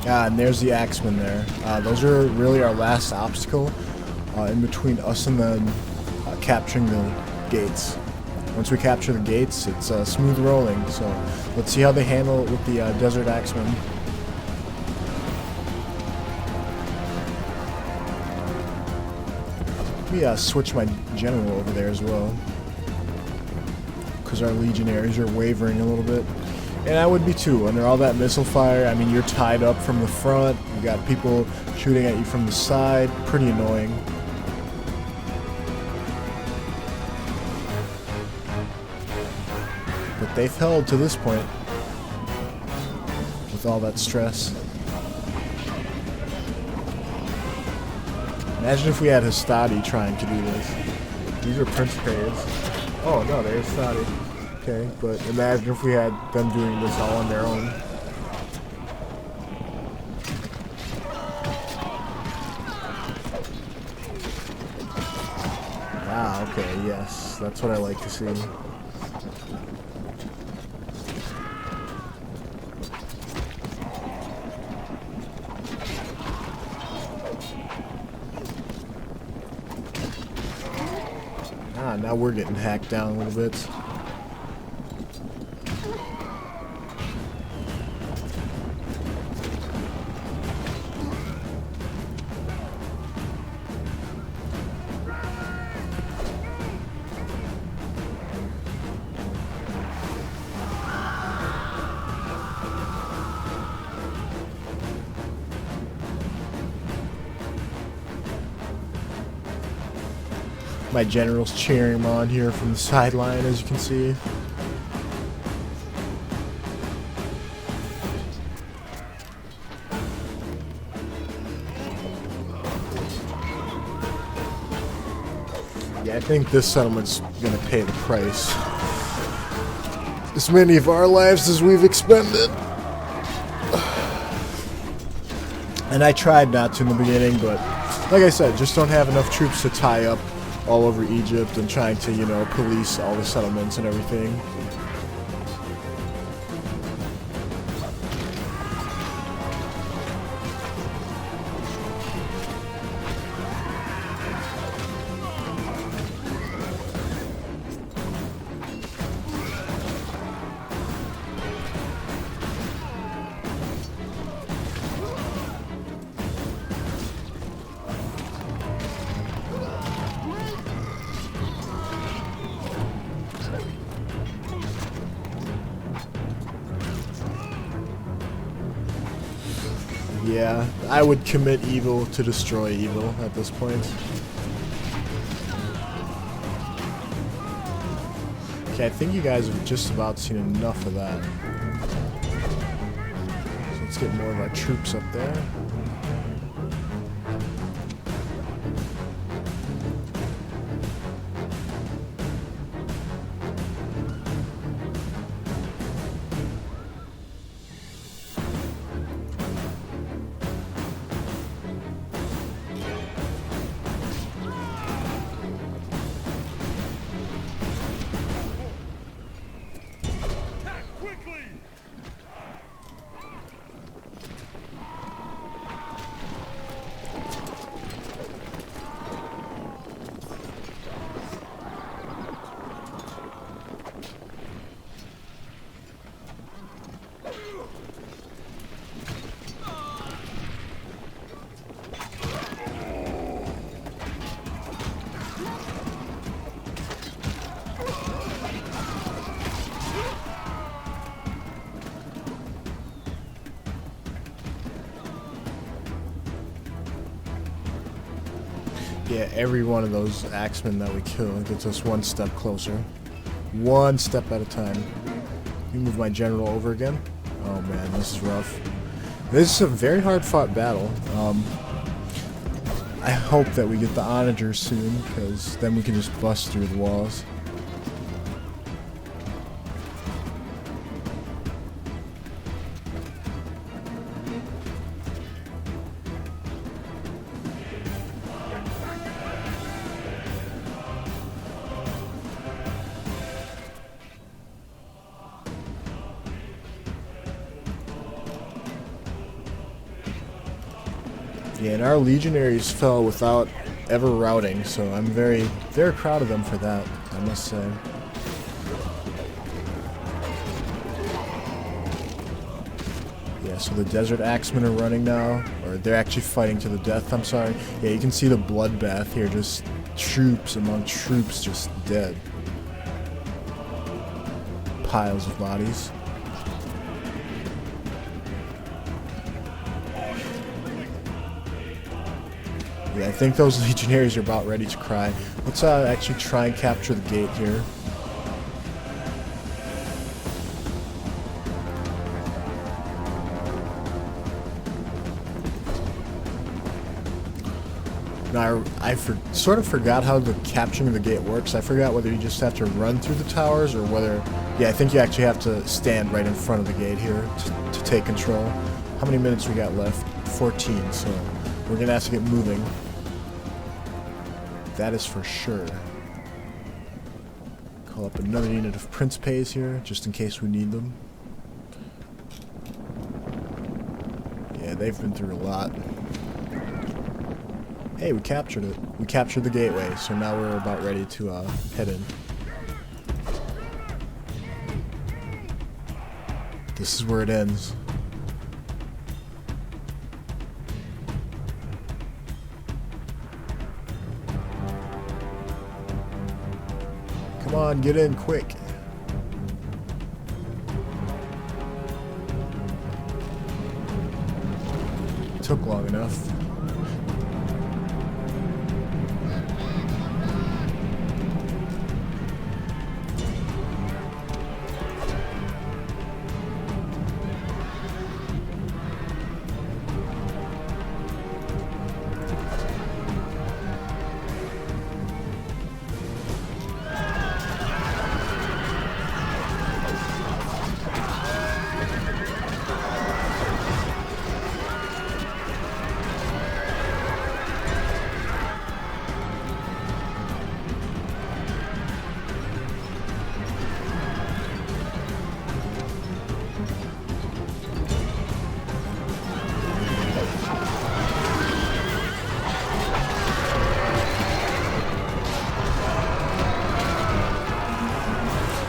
[SPEAKER 1] And there's the axemen there. Those are really our last obstacle in between us and then capturing the gates. Once we capture the gates, it's smooth rolling. So let's see how they handle it with the desert axemen. Let me switch my general over there as well, because our legionaries are wavering a little bit. And I would be too. Under all that missile fire, I mean, you're tied up from the front. You got people shooting at you from the side. Pretty annoying. But they've held to this point with all that stress. Imagine if we had Hastati trying to do this. These are Principes. Oh no, there's Hastati. Okay, but imagine if we had them doing this all on their own. Ah, okay, yes. That's what I like to see. Ah, now we're getting hacked down a little bit. My general's cheering him on here from the sideline, as you can see. Yeah, I think this settlement's gonna pay the price. As many of our lives as we've expended. And I tried not to in the beginning, but like I said, just don't have enough troops to tie up all over Egypt and trying to, you know, police all the settlements and everything. Yeah, I would commit evil to destroy evil at this point. Okay, I think you guys have just about seen enough of that. So let's get more of our troops up there. Yeah, every one of those axemen that we kill gets us one step closer. One step at a time. You move my general over again. Oh man, this is rough. This is a very hard fought battle. I hope that we get the onagers soon, because then we can just bust through the walls. Yeah, and our legionaries fell without ever routing, so I'm very, very proud of them for that, I must say. Yeah, so the Desert Axemen are running now, or they're actually fighting to the death, I'm sorry. Yeah, you can see the bloodbath here, just troops among troops just dead. Piles of bodies. Yeah, I think those legionaries are about ready to cry. Let's actually try and capture the gate here. Now, I sort of forgot how the capturing the gate works. I forgot whether you just have to run through the towers or whether... Yeah, I think you actually have to stand right in front of the gate here to take control. How many minutes we got left? 14, so we're going to have to get moving. That is for sure. Call up another unit of Prince Pays here, just in case we need them. Yeah, they've been through a lot. Hey, we captured it. We captured the gateway, so now we're about ready to head in. This is where it ends. Come on, get in quick. Took long enough.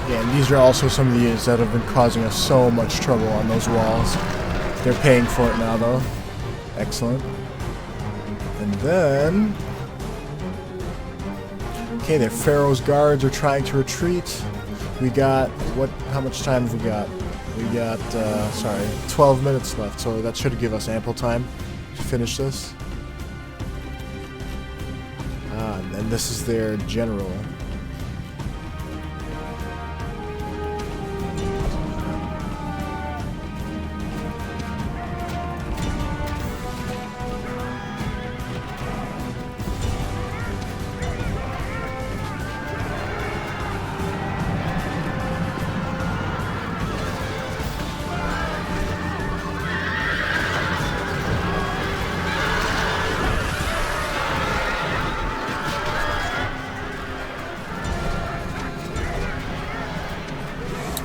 [SPEAKER 1] Yeah, and these are also some of the units that have been causing us so much trouble on those walls. They're paying for it now, though. Excellent. And then... Okay, their Pharaoh's guards are trying to retreat. We got... How much time have we got? We got, 12 minutes left, so that should give us ample time to finish this. And then this is their general.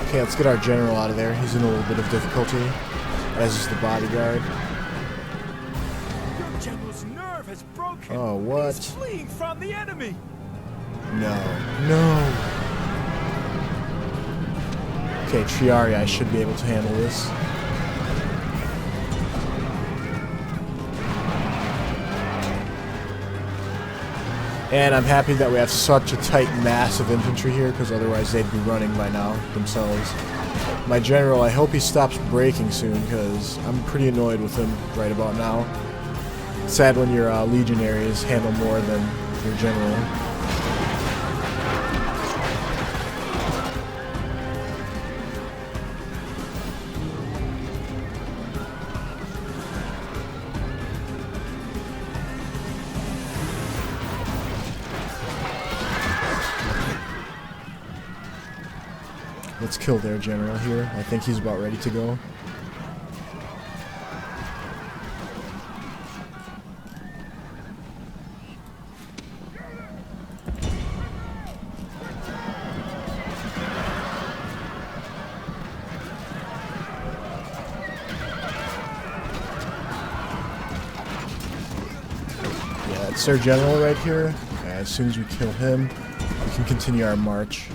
[SPEAKER 1] Okay, let's get our general out of there. He's in a little bit of difficulty, as is the bodyguard.
[SPEAKER 3] Your general's nerve has broken.
[SPEAKER 1] Oh, what?
[SPEAKER 3] He's fleeing from the enemy.
[SPEAKER 1] No. No. Okay, Triarii, I should be able to handle this. And I'm happy that we have such a tight mass of infantry here, because otherwise they'd be running by now themselves. My general, I hope he stops breaking soon, because I'm pretty annoyed with him right about now. It's sad when your legionaries handle more than your general. Let's kill their general here. I think he's about ready to go. It's their general right here. As soon as we kill him, we can continue our march.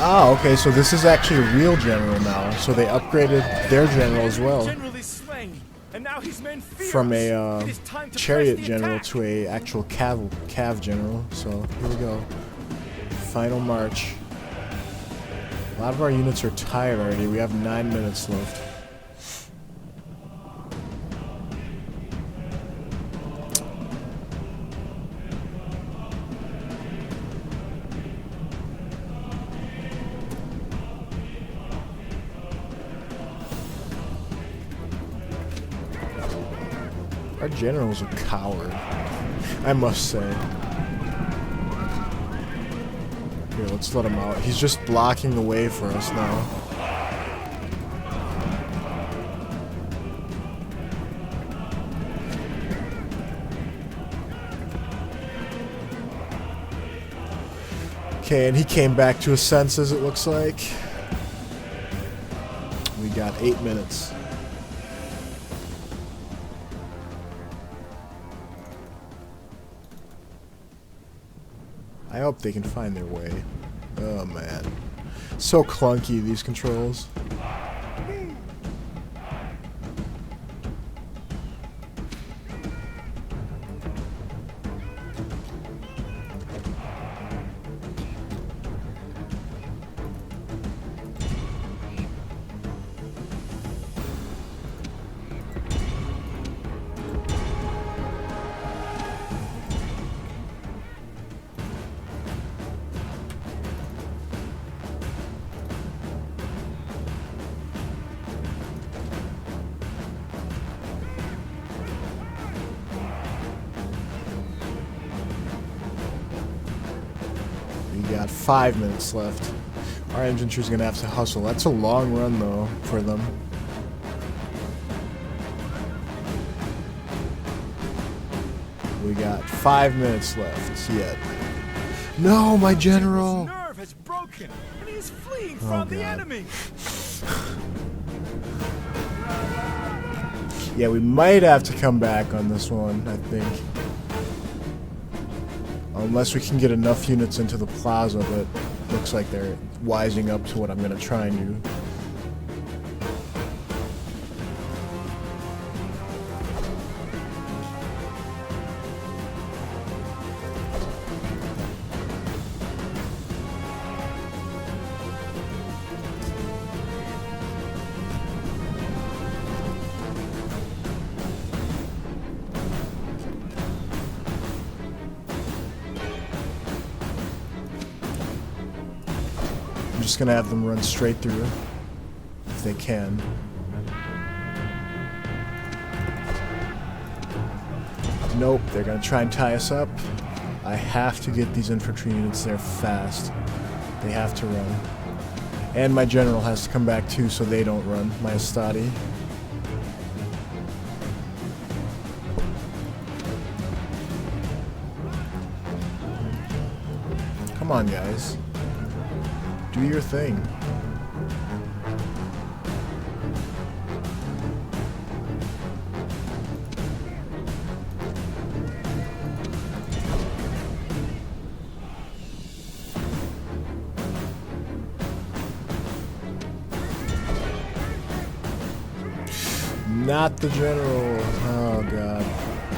[SPEAKER 1] Ah, okay, so this is actually a real general now. So they upgraded their general as well. From a chariot general to a actual cav general. So here we go. Final march. A lot of our units are tired already. We have 9 minutes left. Our general's a coward, I must say. Here, let's let him out. He's just blocking the way for us now. Okay, and he came back to his senses, it looks like. We got 8 minutes. I hope they can find their way. Oh man. So clunky, these controls. We got 5 minutes left. Our infantry's gonna have to hustle. That's a long run though for them. We got 5 minutes left yet. No, my general!
[SPEAKER 3] His nerve has broken, and he is fleeing from the enemy.
[SPEAKER 1] Yeah, we might have to come back on this one, I think. Unless we can get enough units into the plaza, but looks like they're wising up to what I'm going to try and do. I'm just gonna have them run straight through if they can. Nope, they're gonna try and tie us up. I have to get these infantry units there fast. They have to run. And my general has to come back too so they don't run, my Estati. Come on, guys. Do your thing. Not the general. Oh god.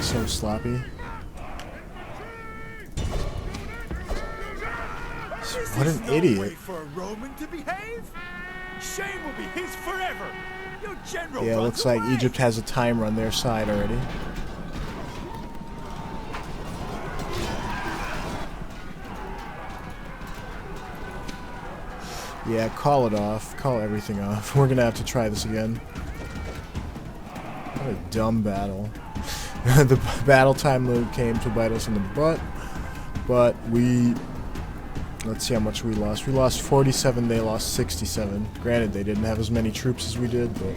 [SPEAKER 1] So sloppy. What an idiot.
[SPEAKER 3] Way for a Roman to behave? Shame will be his forever. Your general
[SPEAKER 1] Yeah, it looks like Egypt has a timer on their side already. Yeah, call it off. Call everything off. We're gonna have to try this again. What a dumb battle. The battle time load came to bite us in the butt, but we Let's see how much we lost. We lost 47, they lost 67. Granted, they didn't have as many troops as we did, but...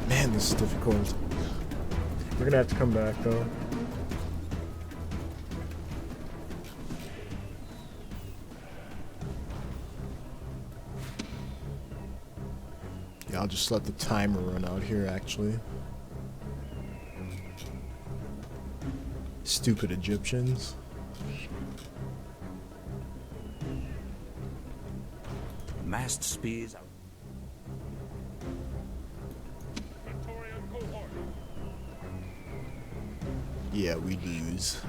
[SPEAKER 1] Man, this is difficult. We're gonna have to come back, though. Yeah, I'll just let the timer run out here, actually. Stupid Egyptians.
[SPEAKER 3] Massed spears.
[SPEAKER 2] Praetorian cohort.
[SPEAKER 1] Yeah, we lose.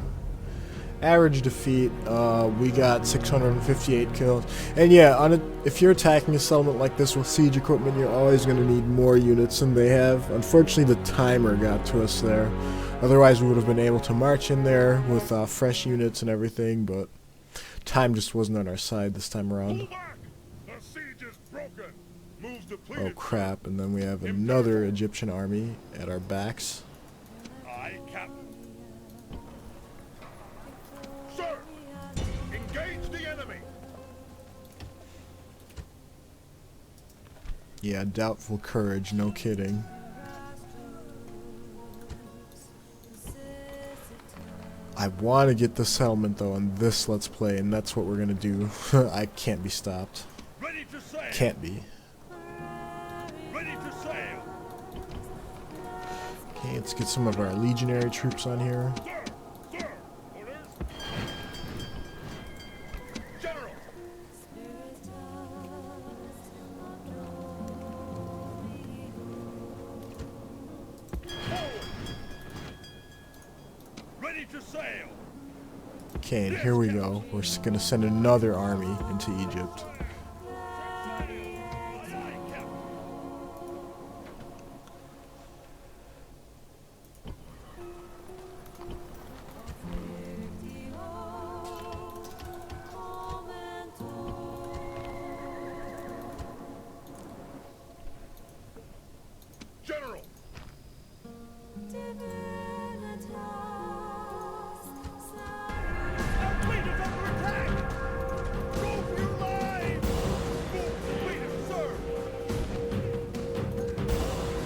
[SPEAKER 1] Average defeat, we got 658 kills. And yeah, if you're attacking a settlement like this with siege equipment, you're always going to need more units than they have. Unfortunately, the timer got to us there. Otherwise, we would have been able to march in there with fresh units and everything, but time just wasn't on our side this time around.
[SPEAKER 2] Pull back! The siege is broken. Moves
[SPEAKER 1] Oh
[SPEAKER 2] depleted.
[SPEAKER 1] crap, and then we have another Egyptian army at our backs.
[SPEAKER 2] Aye, Captain. Sir, engage the enemy.
[SPEAKER 1] Yeah, doubtful courage, no kidding. I want to get the settlement though on this Let's Play, and that's what we're gonna do. I can't be stopped.
[SPEAKER 2] Ready to sail.
[SPEAKER 1] Can't be.
[SPEAKER 2] Ready to sail.
[SPEAKER 1] Okay, let's get some of our legionary troops on here.
[SPEAKER 2] Sir, sir. Orders. General. Forward. Ready to sail.
[SPEAKER 1] Okay, and here we go. We're gonna send another army into Egypt.
[SPEAKER 2] Aye, aye, Captain. General. Our fleet is under attack. Go for your lives. Move completed, sir.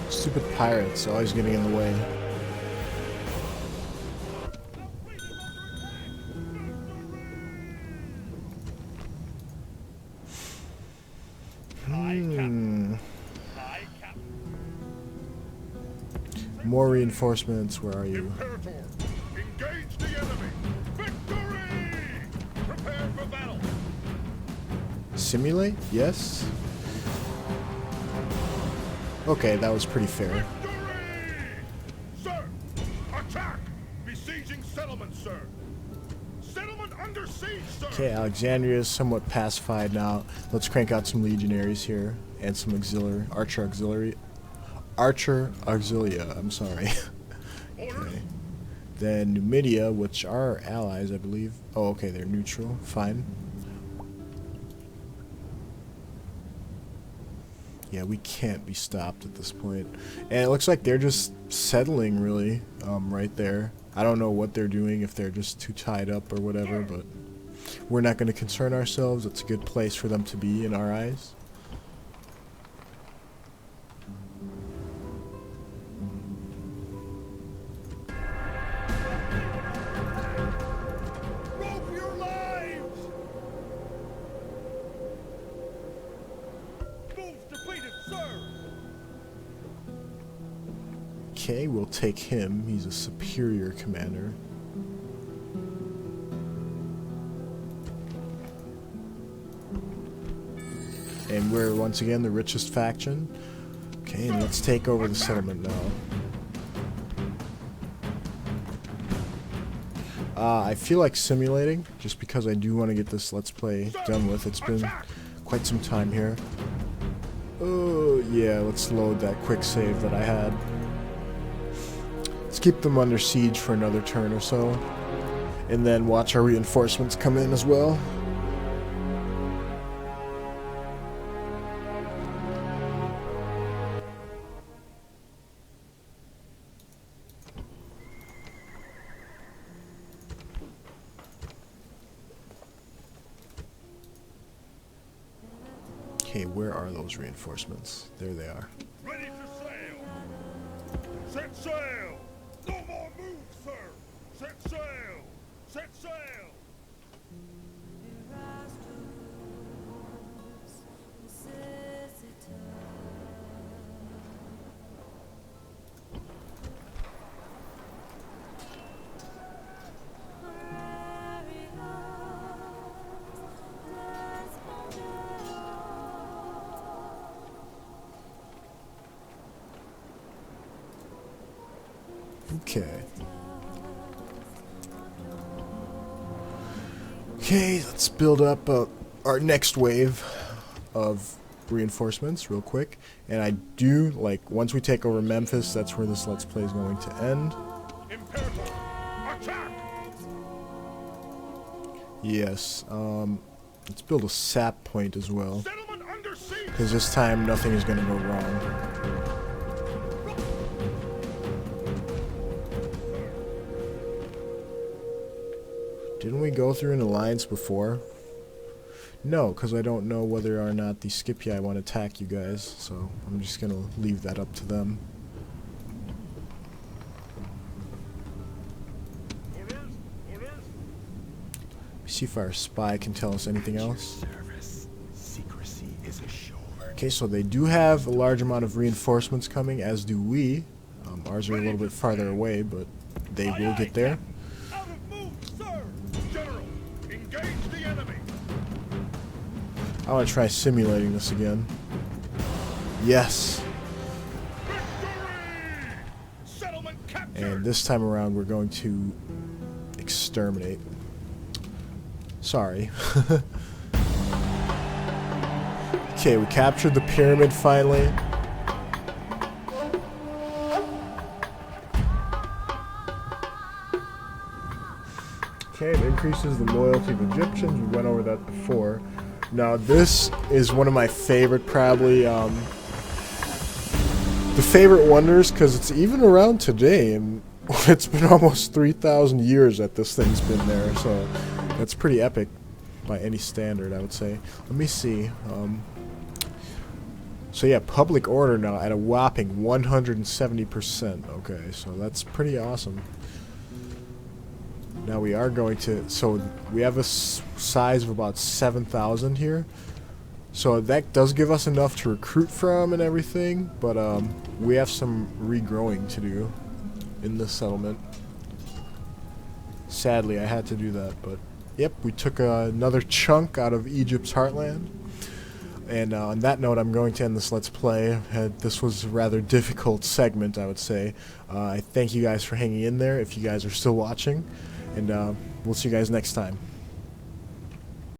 [SPEAKER 1] Stupid pirates, always getting in the way.
[SPEAKER 2] Our fleet is under attack. Aye, Captain. Aye, Captain.
[SPEAKER 1] More reinforcements, where are you?
[SPEAKER 2] Imperator, engage the enemy. Victory! Prepare for battle.
[SPEAKER 1] Simulate? Yes? Okay, that was pretty fair.
[SPEAKER 2] Victory! Sir, attack! Besieging settlement, sir. Settlement under siege, sir.
[SPEAKER 1] Okay, Alexandria is somewhat pacified now. Let's crank out some legionaries here and some Archer Auxilia, I'm sorry.
[SPEAKER 2] Orders.
[SPEAKER 1] Okay. Then Numidia, which are allies, I believe. Oh, okay, they're neutral. Fine. Yeah, we can't be stopped at this point. And it looks like they're just settling, really, right there. I don't know what they're doing, if they're just too tied up or whatever, but we're not going to concern ourselves. It's a good place for them to be in our eyes.
[SPEAKER 2] Row for your lives. Moves depleted, sir.
[SPEAKER 1] Okay, we'll take him. He's a superior commander. And we're once again the richest faction. Okay, and let's take over the settlement now. I feel like simulating, just because I do want to get this Let's Play done with. It's been quite some time here. Oh, yeah, let's load that quick save that I had. Let's keep them under siege for another turn or so. And then watch our reinforcements come in as well. Okay, where are those reinforcements? There they are.
[SPEAKER 2] Ready to sail! Set sail! No more moves, sir! Set sail! Set sail!
[SPEAKER 1] Okay. Okay, let's build up our next wave of reinforcements real quick. And I do, like, once we take over Memphis, that's where this Let's Play is going to end.
[SPEAKER 2] Imperator! Attack!
[SPEAKER 1] Yes, let's build a sap point as well.
[SPEAKER 2] Settlement under siege!
[SPEAKER 1] Because this time nothing is going to go wrong. Didn't we go through an alliance before? No, because I don't know whether or not the Scipii want to attack you guys, so I'm just going to leave that up to them.
[SPEAKER 2] Orders! Orders!
[SPEAKER 1] See if our spy can tell us anything else.
[SPEAKER 3] Secrecy is assured.
[SPEAKER 1] Okay, so they do have a large amount of reinforcements coming, as do we. Ours are a little bit farther away, but they will get there.
[SPEAKER 2] Out of move, sir! General, engage the enemy!
[SPEAKER 1] I want to try simulating this again. Yes!
[SPEAKER 2] Victory! Settlement captured!
[SPEAKER 1] And this time around we're going to exterminate. Sorry. Okay, we captured the pyramid finally. Okay, it increases the loyalty of Egyptians. We went over that before. Now this is one of my favorite, probably, the favorite wonders, because it's even around today, and it's been almost 3,000 years that this thing's been there, so that's pretty epic by any standard, I would say. Let me see. So yeah, public order now at a whopping 170%. Okay, so that's pretty awesome. Now we are going to, so we have a size of about 7,000 here. So that does give us enough to recruit from and everything, but we have some regrowing to do in this settlement. Sadly, I had to do that, but yep, we took another chunk out of Egypt's heartland. And on that note, I'm going to end this Let's Play. This was a rather difficult segment, I would say. I thank you guys for hanging in there, if you guys are still watching. And we'll see you guys next time.